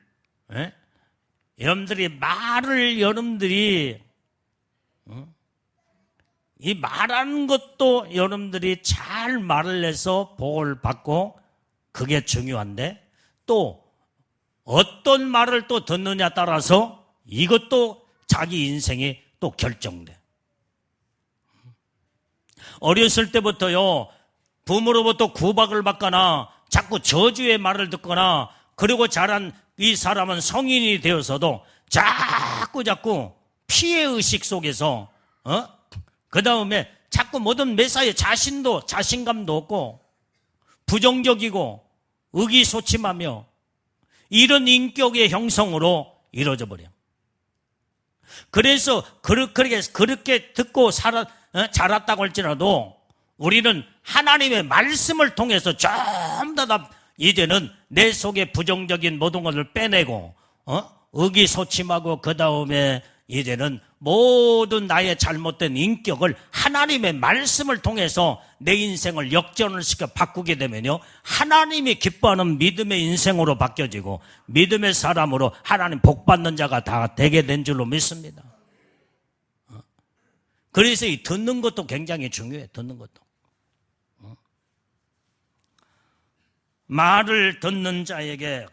여러분들이 이 말하는 것도 여러분들이 잘 말을 해서 복을 받고 그게 중요한데 또 어떤 말을 또 듣느냐 따라서 이것도 자기 인생이 또 결정돼. 어렸을 때부터요, 부모로부터 구박을 받거나 자꾸 저주의 말을 듣거나 그리고 자란 이 사람은 성인이 되어서도 자꾸 피해의식 속에서 그 다음에 자꾸 모든 매사에 자신감도 없고 부정적이고 의기소침하며 이런 인격의 형성으로 이루어져 버려. 그래서 그렇게 듣고 자랐다고 할지라도 우리는 하나님의 말씀을 통해서 전부 다 이제는 내 속에 부정적인 모든 것을 빼내고 의기소침하고 그 다음에 이제는 모든 나의 잘못된 인격을 하나님의 말씀을 통해서 내 인생을 역전을 시켜 바꾸게 되면요, 하나님이 기뻐하는 믿음의 인생으로 바뀌어지고 믿음의 사람으로 하나님 복받는 자가 다 되게 된 줄로 믿습니다. 그래서 이 듣는 것도 굉장히 중요해. 듣는 것도. 말을 듣는 자에게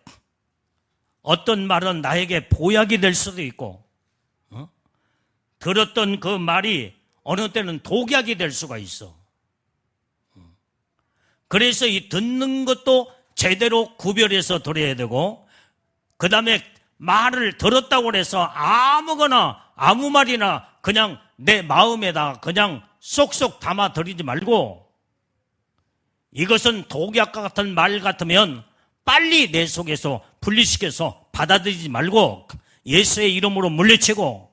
어떤 말은 나에게 보약이 될 수도 있고 들었던 그 말이 어느 때는 독약이 될 수가 있어. 그래서 이 듣는 것도 제대로 구별해서 들어야 되고 그 다음에 말을 들었다고 해서 아무거나 아무 말이나 그냥 내 마음에다 그냥 쏙쏙 담아들이지 말고 이것은 독약과 같은 말 같으면 빨리 내 속에서 분리시켜서 받아들이지 말고 예수의 이름으로 물리치고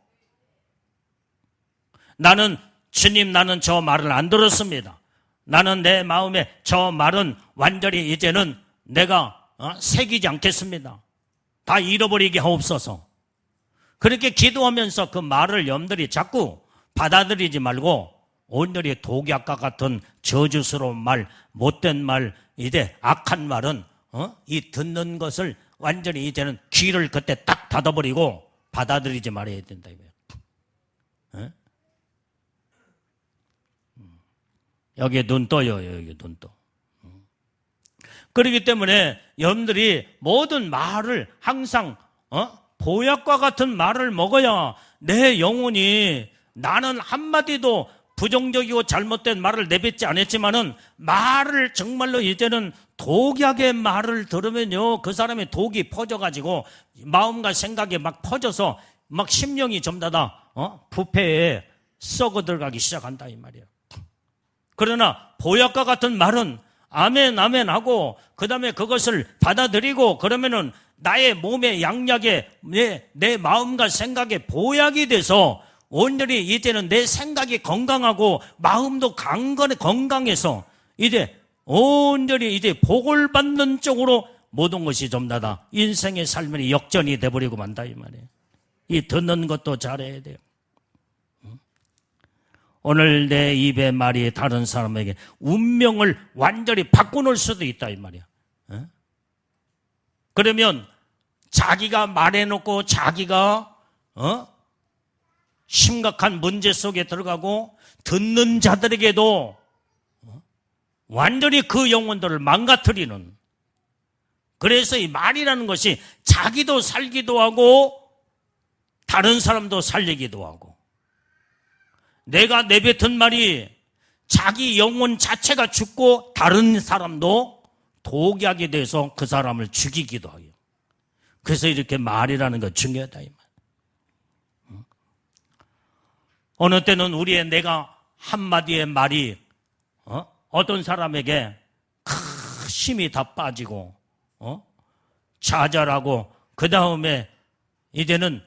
주님 나는 저 말을 안 들었습니다. 나는 내 마음에 저 말은 완전히 이제는 내가 새기지 않겠습니다. 다 잃어버리게 하옵소서. 그렇게 기도하면서 그 말을 여러분들이 자꾸 받아들이지 말고 온전히 독약과 같은 저주스러운 말, 못된 말, 이제 악한 말은 이 듣는 것을 완전히 이제는 귀를 그때 딱 닫아버리고 받아들이지 말아야 된다. 여기에 눈 떠요. 여기 눈 떠. 그렇기 때문에 여러분들이 모든 말을 항상 보약과 같은 말을 먹어야 내 영혼이 나는 한마디도 부정적이고 잘못된 말을 내뱉지 않았지만은 말을 정말로 이제는 독약의 말을 들으면요 그 사람의 독이 퍼져가지고 마음과 생각이 막 퍼져서 막 심령이 전부 다 부패에 썩어 들어가기 시작한다 이 말이에요. 그러나 보약과 같은 말은 아멘 아멘 하고 그 다음에 그것을 받아들이고 그러면은 나의 몸의 양약에 내 마음과 생각에 보약이 돼서 온전히 이제는 내 생각이 건강하고 마음도 건강해서 이제 온전히 이제 복을 받는 쪽으로 모든 것이 좀 다 인생의 삶이 역전이 돼버리고 만다 이 말이에요. 이 듣는 것도 잘해야 돼요. 오늘 내 입의 말이 다른 사람에게 운명을 완전히 바꿔놓을 수도 있다 이 말이야. 그러면 자기가 말해놓고 자기가 심각한 문제 속에 들어가고 듣는 자들에게도 완전히 그 영혼들을 망가뜨리는, 그래서 이 말이라는 것이 자기도 살기도 하고 다른 사람도 살리기도 하고 내가 내뱉은 말이 자기 영혼 자체가 죽고 다른 사람도 독약이 돼서 그 사람을 죽이기도 해요. 그래서 이렇게 말이라는 거 중요하다 이 말. 어느 때는 우리의 내가 한마디의 말이 어떤 사람에게 힘이 다 빠지고 좌절하고 그 다음에 이제는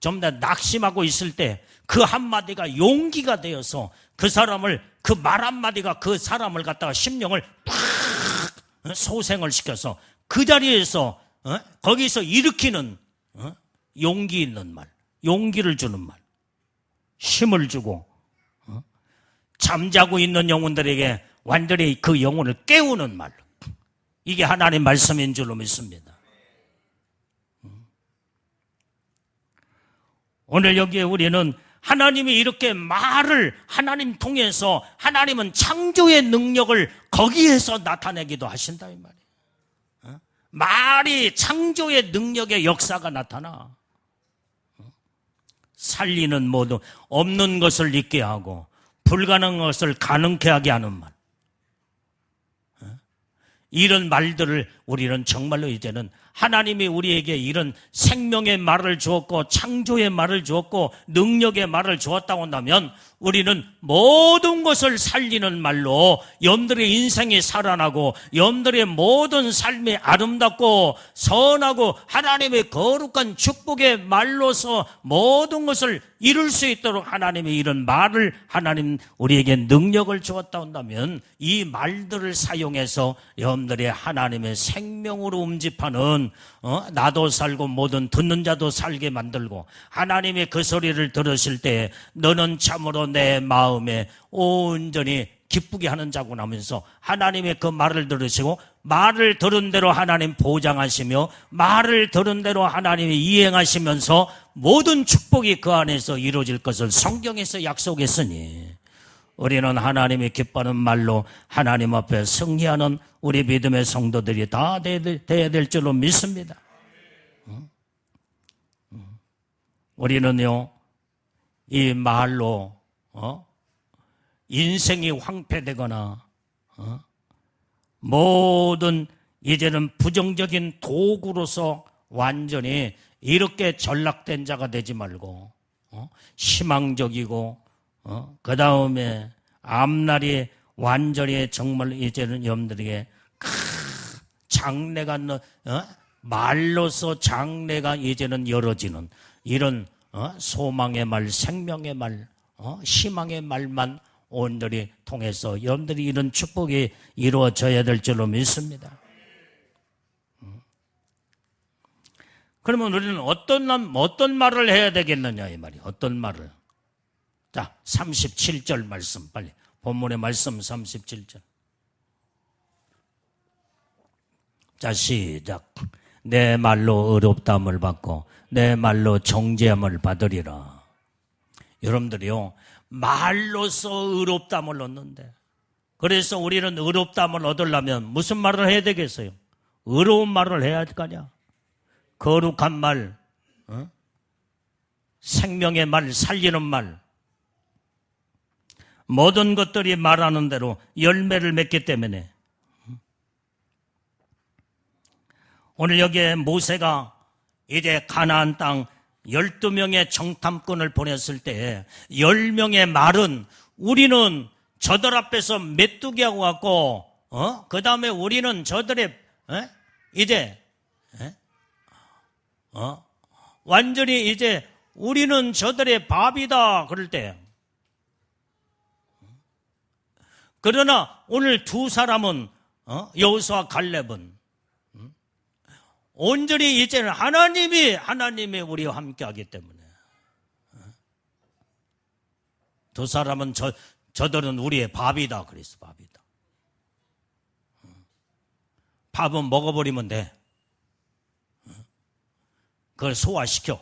좀 더 낙심하고 있을 때 그 한마디가 용기가 되어서 그 사람을 그 말 한마디가 그 사람을 갖다가 심령을 팍 소생을 시켜서 그 자리에서 거기서 일으키는 용기 있는 말, 용기를 주는 말, 힘을 주고 잠자고 있는 영혼들에게 완전히 그 영혼을 깨우는 말, 이게 하나님 말씀인 줄로 믿습니다. 오늘 여기에 우리는 하나님이 이렇게 말을 하나님 통해서 하나님은 창조의 능력을 거기에서 나타내기도 하신다 이 말이에요. 말이 창조의 능력의 역사가 나타나. 살리는 모든 없는 것을 있게 하고 불가능한 것을 가능케 하게 하는 말. 이런 말들을 우리는 정말로 이제는 하나님이 우리에게 이런 생명의 말을 주었고 창조의 말을 주었고 능력의 말을 주었다고 한다면 우리는 모든 것을 살리는 말로 여러분들의 인생이 살아나고 여러분들의 모든 삶이 아름답고 선하고 하나님의 거룩한 축복의 말로서 모든 것을 이룰 수 있도록 하나님이 이런 말을 하나님 우리에게 능력을 주었다 한다면 이 말들을 사용해서 여러분들의 하나님의 생명으로 음집하는 나도 살고 모든 듣는 자도 살게 만들고 하나님의 그 소리를 들으실 때 너는 참으로 내 마음에 온전히 기쁘게 하는 자고 하면서 하나님의 그 말을 들으시고 말을 들은 대로 하나님 보장하시며 말을 들은 대로 하나님이 이행하시면서 모든 축복이 그 안에서 이루어질 것을 성경에서 약속했으니 우리는 하나님이 기뻐하는 말로 하나님 앞에 승리하는 우리 믿음의 성도들이 다 돼야 될 줄로 믿습니다. 우리는요 이 말로 인생이 황폐되거나 모든 이제는 부정적인 도구로서 완전히 이렇게 전락된 자가 되지 말고 희망적이고 그 다음에 앞날이 완전히 정말 이제는 여러분들에게 장래가 말로서 장래가 이제는 열어지는 이런 소망의 말, 생명의 말, 희망의 말만 오늘이 통해서 여러분들이 이런 축복이 이루어져야 될 줄로 믿습니다. 그러면 우리는 어떤 말을 해야 되겠느냐 이 말이 어떤 말을. 자, 37절 말씀 빨리 본문의 말씀 37절. 자, 시작. 내 말로 의롭다함을 받고 내 말로 정죄함을 받으리라. 여러분들이요 말로서 의롭다함을 얻는데 그래서 우리는 의롭다함을 얻으려면 무슨 말을 해야 되겠어요? 의로운 말을 해야 할 거 아니야. 거룩한 말, 생명의 말, 살리는 말, 모든 것들이 말하는 대로 열매를 맺기 때문에 오늘 여기에 모세가 이제 가나안 땅 12명의 정탐꾼을 보냈을 때 10명의 말은 우리는 저들 앞에서 메뚜기 하고 왔고 그 다음에 우리는 저들의 이제 완전히 이제 우리는 저들의 밥이다 그럴 때 그러나 오늘 두 사람은 여호수아와 갈렙은 온전히 이제는 하나님이 우리와 함께하기 때문에 두 사람은 저들은 우리의 밥이다 그랬어. 밥이다. 밥은 먹어버리면 돼. 그걸 소화시켜.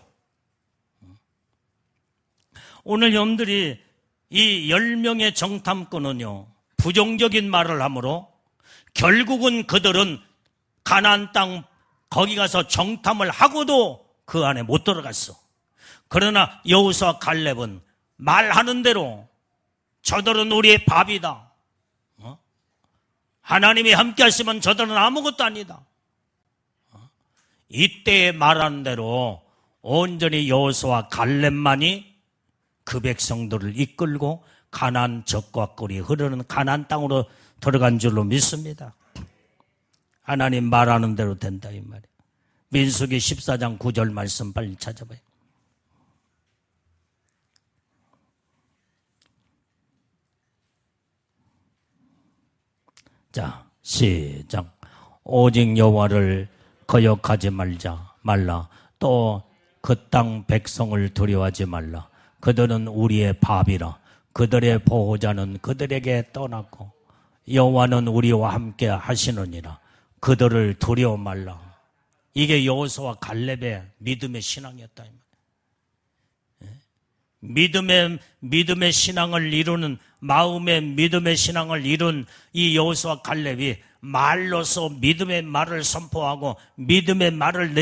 오늘 여러분들이 이 10명의 정탐꾼은요 부정적인 말을 하므로 결국은 그들은 가나안 땅 거기 가서 정탐을 하고도 그 안에 못 들어갔어. 그러나 여호수아 갈렙은 말하는 대로 저들은 우리의 밥이다. 하나님이 함께 하시면 저들은 아무것도 아니다. 이때에 말하는 대로 온전히 여호수아와 갈렙만이 그 백성들을 이끌고 가나안 적과 꿀이 흐르는 가나안 땅으로 들어간 줄로 믿습니다. 하나님 말하는 대로 된다 이 말이에요. 민수기 14장 9절 말씀 빨리 찾아봐요. 자, 시작. 오직 여호와를 거역하지 말라. 또 그 땅 백성을 두려워하지 말라. 그들은 우리의 밥이라. 그들의 보호자는 그들에게 떠났고 여호와는 우리와 함께 하시느니라. 그들을 두려워 말라. 이게 여호수아와 갈렙의 믿음의 신앙이었다. 믿음의 신앙을 이루는, 마음의 믿음의 신앙을 이룬 이 여호수아와 갈렙이 말로서 믿음의 말을 선포하고 믿음의 말을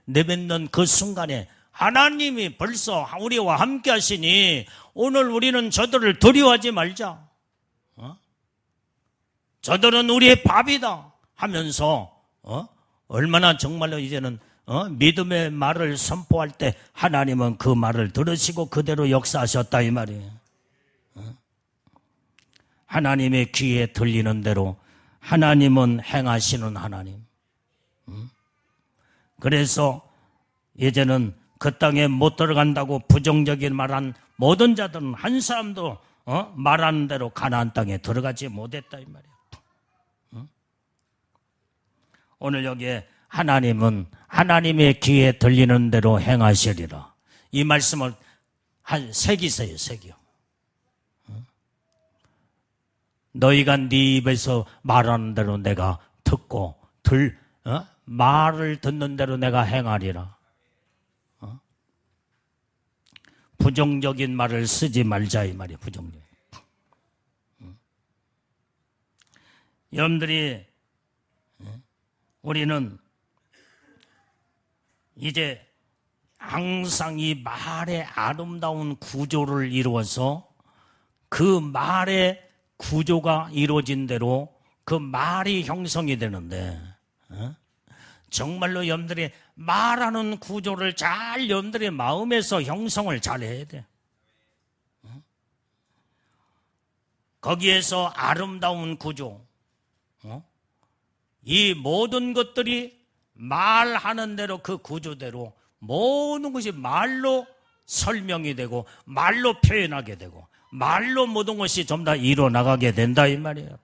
내뱉는 그 순간에 하나님이 벌써 우리와 함께 하시니 오늘 우리는 저들을 두려워하지 말자. 저들은 우리의 밥이다 하면서 얼마나 정말로 이제는 믿음의 말을 선포할 때 하나님은 그 말을 들으시고 그대로 역사하셨다 이 말이에요. 하나님의 귀에 들리는 대로 하나님은 행하시는 하나님. 그래서 이제는 그 땅에 못 들어간다고 부정적인 말한 모든 자들은 한 사람도 말하는 대로 가나안 땅에 들어가지 못했다 이 말이에요. 오늘 여기에 하나님은 하나님의 귀에 들리는 대로 행하시리라. 이 말씀을 한 새기세요, 새겨. 너희가 네 입에서 말하는 대로 내가 듣고 말을 듣는 대로 내가 행하리라. 부정적인 말을 쓰지 말자 이 말이에요. 부정적. 여러분들이 우리는 이제 항상 이 말의 아름다운 구조를 이루어서 그 말의 구조가 이루어진 대로 그 말이 형성이 되는데 정말로 여러분들이 말하는 구조를 잘 여러분들의 마음에서 형성을 잘 해야 돼. 거기에서 아름다운 구조, 이 모든 것들이 말하는 대로 그 구조대로 모든 것이 말로 설명이 되고 말로 표현하게 되고 말로 모든 것이 좀 다 이루어나가게 된다 이 말이에요.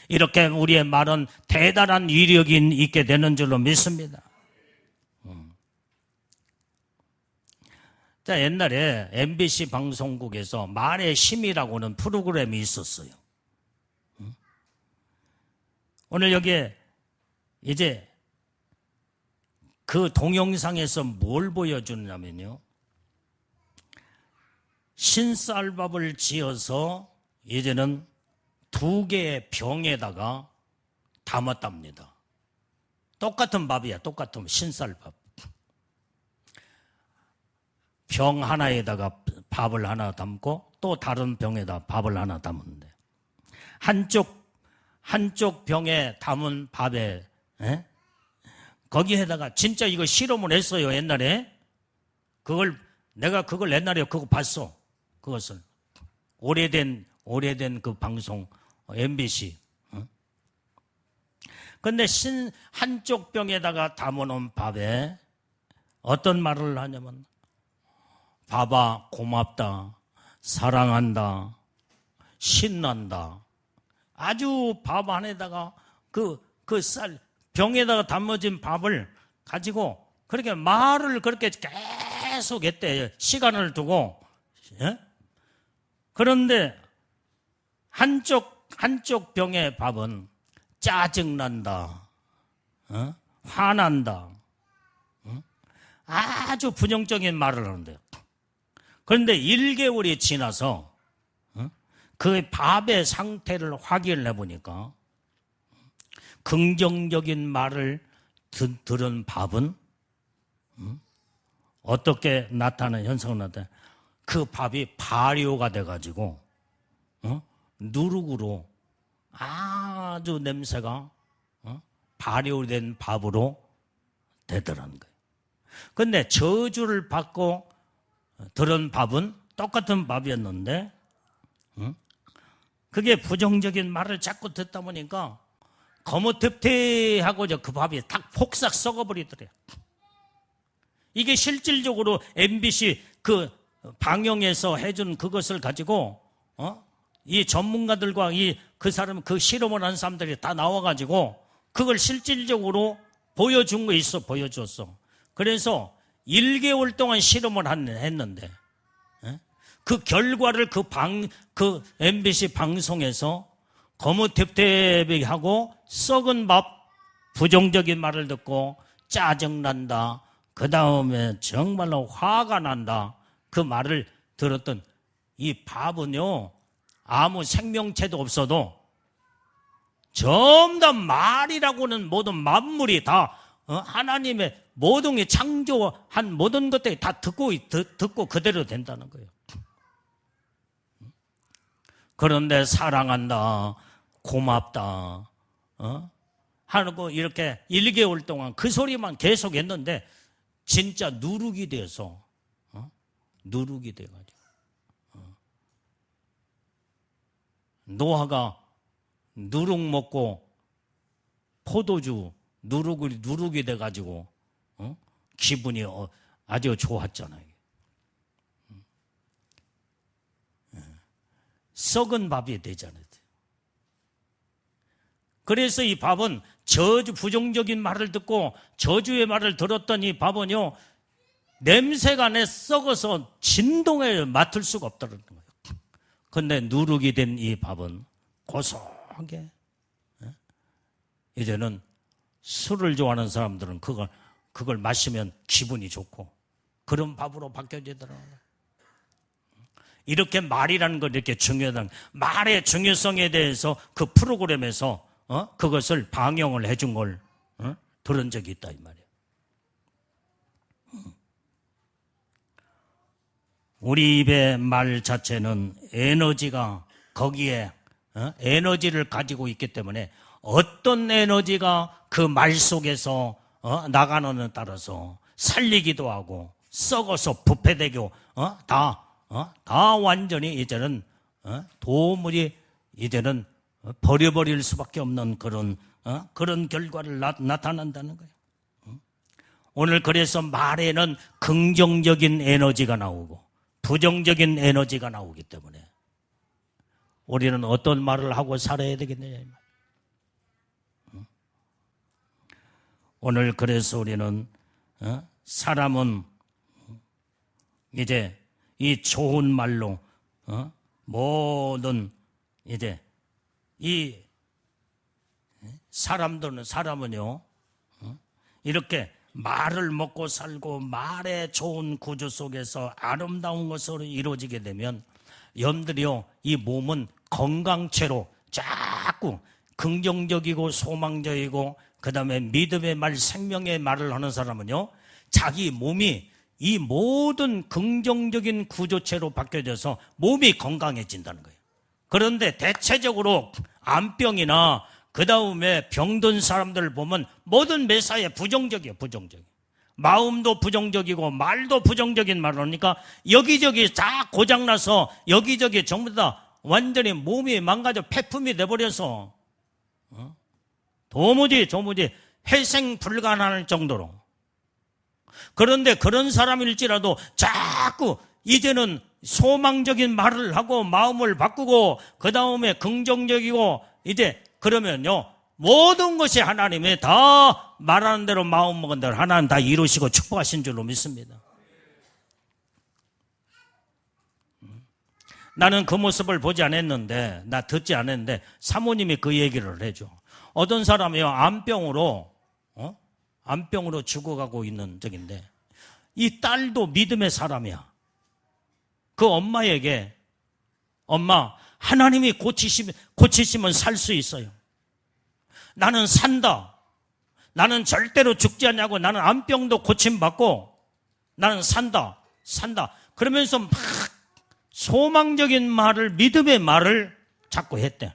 이렇게 우리의 말은 대단한 위력이 있게 되는 줄로 믿습니다. 자, 옛날에 MBC 방송국에서 말의 힘이라고는 프로그램이 있었어요. 오늘 여기에 이제 그 동영상에서 뭘 보여주냐면요. 신쌀밥을 지어서 이제는 2개의 병에다가 담았답니다. 똑같은 밥이야. 똑같은 신쌀밥. 병 하나에다가 밥을 하나 담고 또 다른 병에다 밥을 하나 담는데 한쪽 병에 담은 밥에 거기에다가 진짜 이거 실험을 했어요. 옛날에 내가 그걸 옛날에 그거 봤어. 그것을 오래된 그 방송 MBC. 근데 한쪽 병에다가 담아놓은 밥에 어떤 말을 하냐면 밥아 고맙다, 사랑한다, 신난다. 아주 밥 안에다가 그 병에다가 담아진 밥을 가지고 그렇게 말을 그렇게 계속 했대. 시간을 두고. 그런데 한쪽 병의 밥은 짜증난다, 화난다, 아주 부정적인 말을 하는데요. 그런데 1개월이 지나서 그 밥의 상태를 확인을 해보니까 긍정적인 말을 들은 밥은 어떻게 나타나는 현상을 나타내? 그 밥이 발효가 돼가지고 누룩으로 아주 냄새가 발효된 밥으로 되더라는 거예요. 근데 저주를 받고 들은 밥은 똑같은 밥이었는데 그게 부정적인 말을 자꾸 듣다 보니까 거뭇대하고 그 밥이 딱 폭삭 썩어버리더래요. 이게 실질적으로 MBC 그 방영에서 해준 그것을 가지고 이 전문가들과 그 사람 그 실험을 한 사람들이 다 나와가지고 그걸 실질적으로 보여준 거 있어 보여줬어. 그래서 1개월 동안 실험을 했는데 그 결과를 그 MBC 방송에서 거뭇대하고 썩은 밥 부정적인 말을 듣고 짜증난다. 그 다음에 정말로 화가 난다. 그 말을 들었던 이 밥은요, 아무 생명체도 없어도 전부 다 말이라고는 모든 만물이 다 하나님의 모든 게 창조한 모든 것들이 다 듣고 그대로 된다는 거예요. 그런데 사랑한다, 고맙다, 하고 이렇게 1개월 동안 그 소리만 계속 했는데 진짜 누룩이 돼서 누룩이 돼가지고 노아가 누룩 먹고 포도주 누룩이 돼가지고 기분이 아주 좋았잖아요. 썩은 밥이 되잖아요. 그래서 이 밥은 부정적인 말을 듣고 저주의 말을 들었던 이 밥은요, 냄새가 내 썩어서 진동에 맡을 수가 없다는 거예요. 그런데 누룩이 된 이 밥은 고소하게, 이제는 술을 좋아하는 사람들은 그걸 마시면 기분이 좋고 그런 밥으로 바뀌어지더라고요. 이렇게 말이라는 걸 이렇게 중요하다는, 말의 중요성에 대해서 그 프로그램에서 그것을 방영을 해준 걸 들은 적이 있다 이 말이에요. 우리 입의 말 자체는 에너지가 거기에 에너지를 가지고 있기 때문에 어떤 에너지가 그 말 속에서 나가느냐에 따라서 살리기도 하고 썩어서 부패되고 다 완전히 이제는 도무지 이제는 버려버릴 수밖에 없는 그런 결과를 나타난다는 거예요. 오늘 그래서 말에는 긍정적인 에너지가 나오고 부정적인 에너지가 나오기 때문에 우리는 어떤 말을 하고 살아야 되겠느냐. 오늘 그래서 우리는 사람은 이제 이 좋은 말로 모든 이제 이 사람은요 이렇게 말을 먹고 살고 말의 좋은 구조 속에서 아름다운 것으로 이루어지게 되면 여러분들이요, 이 몸은 건강체로 자꾸 긍정적이고 소망적이고 그 다음에 믿음의 말, 생명의 말을 하는 사람은요, 자기 몸이 이 모든 긍정적인 구조체로 바뀌어져서 몸이 건강해진다는 거예요. 그런데 대체적으로 암병이나 그 다음에 병든 사람들을 보면 모든 매사에 부정적이에요. 부정적이에요. 마음도 부정적이고 말도 부정적인 말을 하니까 여기저기 다 고장나서 여기저기 전부 다 완전히 몸이 망가져 폐품이 돼버려서 도무지 회생 불가능할 정도로. 그런데 그런 사람일지라도 자꾸 이제는 소망적인 말을 하고 마음을 바꾸고 그 다음에 긍정적이고 이제 그러면요 모든 것이 하나님이 다 말하는 대로 마음 먹은 대로 하나님 다 이루시고 축복하신 줄로 믿습니다. 나는 그 모습을 보지 않았는데, 나 듣지 않았는데 사모님이 그 얘기를 해줘. 어떤 사람이요 암병으로 죽어가고 있는 적인데 이 딸도 믿음의 사람이야. 그 엄마에게 엄마 하나님이 고치시면 살 수 있어요. 나는 산다. 나는 절대로 죽지 않냐고. 나는 암병도 고침받고 나는 산다. 그러면서 막 소망적인 말을, 믿음의 말을 자꾸 했대.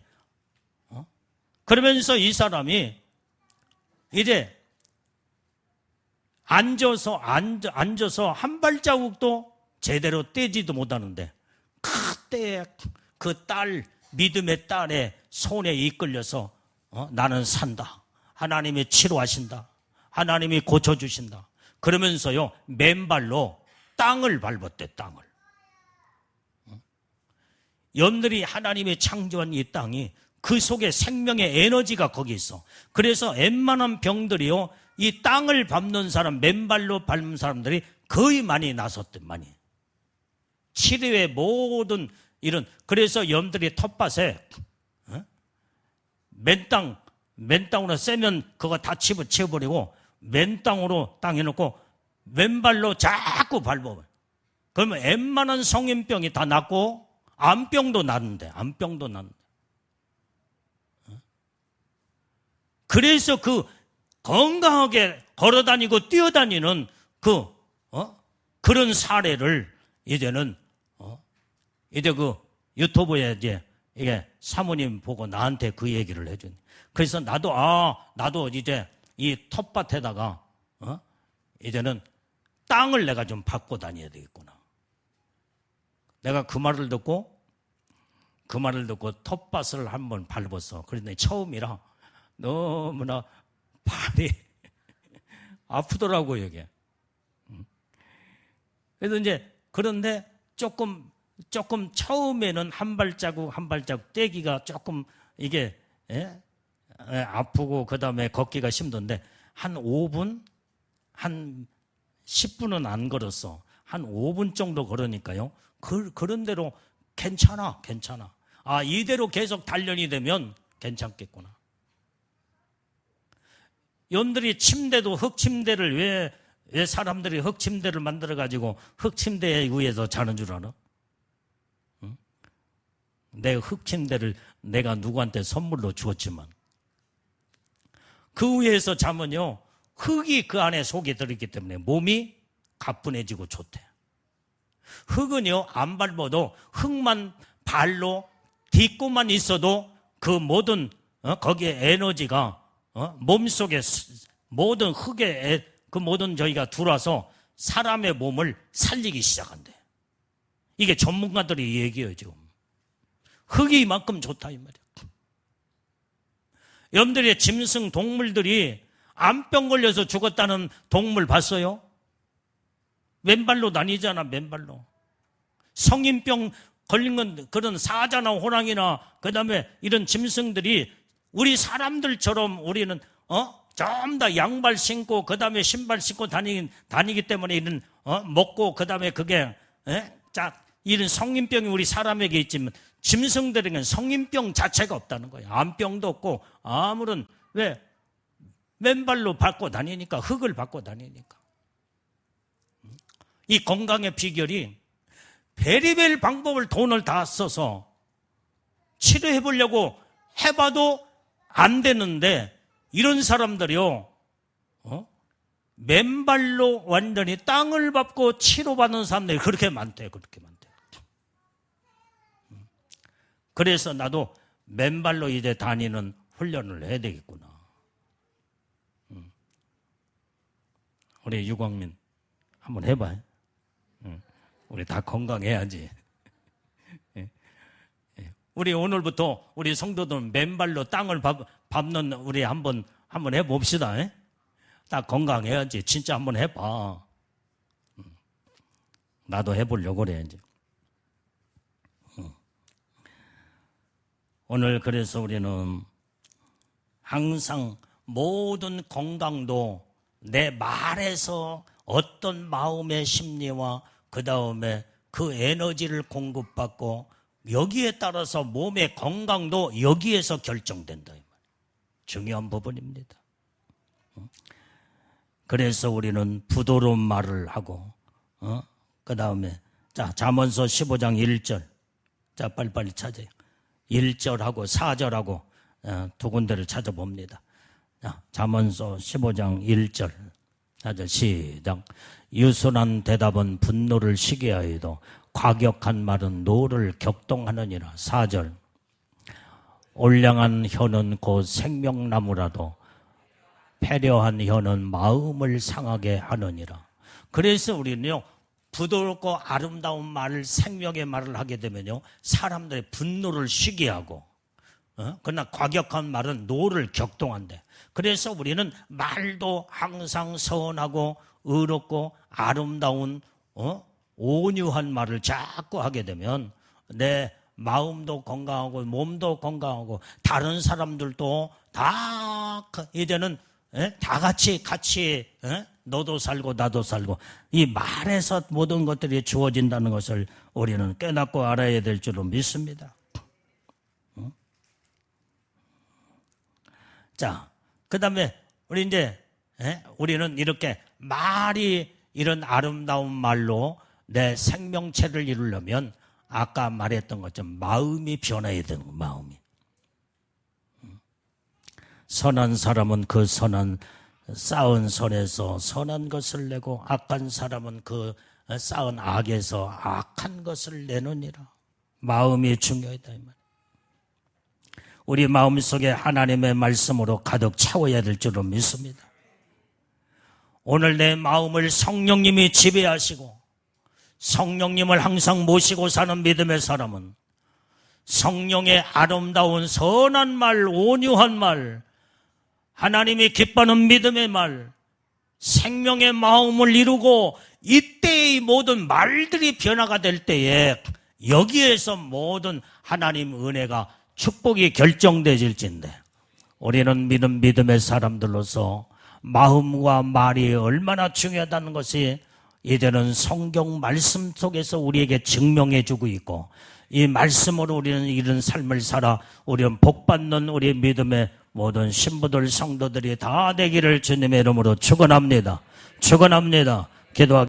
그러면서 이 사람이 이제 앉아서 한 발자국도 제대로 떼지도 못하는데, 그때 그 믿음의 딸의 손에 이끌려서 나는 산다. 하나님이 치료하신다. 하나님이 고쳐주신다. 그러면서요, 맨발로 땅을 밟았대, 땅을. 여러분들이 하나님이 창조한 이 땅이 그 속에 생명의 에너지가 거기 있어. 그래서 웬만한 병들이요, 이 땅을 밟는 사람, 맨발로 밟는 사람들이 거의 많이 나섰대, 많이. 치료의 모든 이런, 그래서 여러분들이 텃밭에 맨땅으로 쐬면 그거 다 치워버리고 맨땅으로 땅 해놓고 왼발로 자꾸 밟아. 그러면 웬만한 성인병이 다 낫고 암병도 낫는데, 암병도 낫는데. 그래서 그 건강하게 걸어다니고 뛰어다니는 그런 사례를 이제는 이제 그 유튜브에 이게 사모님 보고 나한테 그 얘기를 해준. 그래서 나도 이제 이 텃밭에다가 이제는 땅을 내가 좀 밟고 다녀야 되겠구나. 내가 그 말을 듣고 텃밭을 한번 밟았어. 그런데 처음이라 너무나 발이 아프더라고요, 이게. 그래서 이제 그런데 조금 처음에는 한 발자국 떼기가 조금 이게 아프고 그다음에 걷기가 힘든데 한 5분, 한 10분은 안 걸었어. 한 5분 정도 걸으니까요. 그런 대로 괜찮아. 아, 이대로 계속 단련이 되면 괜찮겠구나. 여러분들이 침대도 흙침대를 왜 사람들이 흙침대를 만들어가지고 흙침대에 의해서 자는 줄 알아? 응? 내 흙침대를 내가 누구한테 선물로 주었지만 그 위에서 자면요, 흙이 그 안에 속에 들어있기 때문에 몸이 가뿐해지고 좋대. 흙은요, 안 밟아도 흙만 발로 딛고만 있어도 그 모든 거기에 에너지가 몸속에 모든 흙에 그 모든 저희가 들어와서 사람의 몸을 살리기 시작한대. 이게 전문가들이 얘기해요, 지금. 흙이 이만큼 좋다 이 말이야. 여러분들이 짐승 동물들이 암병 걸려서 죽었다는 동물 봤어요? 맨발로 다니잖아, 맨발로. 성인병 걸린 건 그런 사자나 호랑이나 그다음에 이런 짐승들이 우리 사람들처럼 우리는 좀 더 양발 신고 그다음에 신발 신고 다니기 때문에 이런 먹고 그다음에 그게 이런 성인병이 우리 사람에게 있지만 짐승들에게는 성인병 자체가 없다는 거예요. 암병도 없고 아무런 왜 맨발로 밟고 다니니까 흙을 밟고 다니니까. 이 건강의 비결이 베리벨 방법을 돈을 다 써서 치료해 보려고 해봐도 안 되는데 이런 사람들이요, 맨발로 완전히 땅을 밟고 치료받는 사람들이 그렇게 많대요. 그래서 나도 맨발로 이제 다니는 훈련을 해야 되겠구나. 우리 유광민 한번 해봐요. 우리 다 건강해야지. 우리 오늘부터 우리 성도들은 맨발로 땅을 밟는 우리 한번 해봅시다. 다 건강해야지. 진짜 한번 해봐. 나도 해보려고 그래 이제. 오늘 그래서 우리는 항상 모든 건강도 내 말에서 어떤 마음의 심리와 그 다음에 그 에너지를 공급받고 여기에 따라서 몸의 건강도 여기에서 결정된다. 중요한 부분입니다. 그래서 우리는 부드러운 말을 하고 그 다음에 잠언서 15장 1절 빨리빨리 찾아요. 1절하고 4절하고 두 군데를 찾아봅니다. 잠언서 15장 1절 시작. 유순한 대답은 분노를 시기하여도 과격한 말은 노를 격동하느니라. 4절. 올량한 혀는 곧 생명나무라도 패려한 혀는 마음을 상하게 하느니라. 그래서 우리는요, 부드럽고 아름다운 말을, 생명의 말을 하게 되면요, 사람들의 분노를 쉬게 하고, 그러나 과격한 말은 노를 격동한대. 그래서 우리는 말도 항상 선하고 의롭고 아름다운 온유한 말을 자꾸 하게 되면 내 마음도 건강하고 몸도 건강하고 다른 사람들도 다 이제는 다 같이 너도 살고 나도 살고 이 말에서 모든 것들이 주어진다는 것을 우리는 깨닫고 알아야 될 줄로 믿습니다. 자, 그 다음에 우리는 이렇게 말이 이런 아름다운 말로 내 생명체를 이루려면 아까 말했던 것처럼 마음이 변해야 되는 거예요. 마음이. 선한 사람은 그 선한 쌓은 선에서 선한 것을 내고 악한 사람은 그 쌓은 악에서 악한 것을 내느니라. 마음이 중요하다 이 말. 우리 마음속에 하나님의 말씀으로 가득 채워야 될 줄로 믿습니다. 오늘 내 마음을 성령님이 지배하시고 성령님을 항상 모시고 사는 믿음의 사람은 성령의 아름다운 선한 말, 온유한 말, 하나님이 기뻐하는 믿음의 말, 생명의 마음을 이루고 이때의 모든 말들이 변화가 될 때에 여기에서 모든 하나님 은혜가 축복이 결정되질진데 우리는 믿음의 사람들로서 마음과 말이 얼마나 중요하다는 것이 이제는 성경 말씀 속에서 우리에게 증명해 주고 있고 이 말씀으로 우리는 이런 삶을 살아 우리는 복받는 우리 믿음의 모든 신부들 성도들이 다 되기를 주님의 이름으로 축원합니다. 축원합니다. 기도하겠습니다.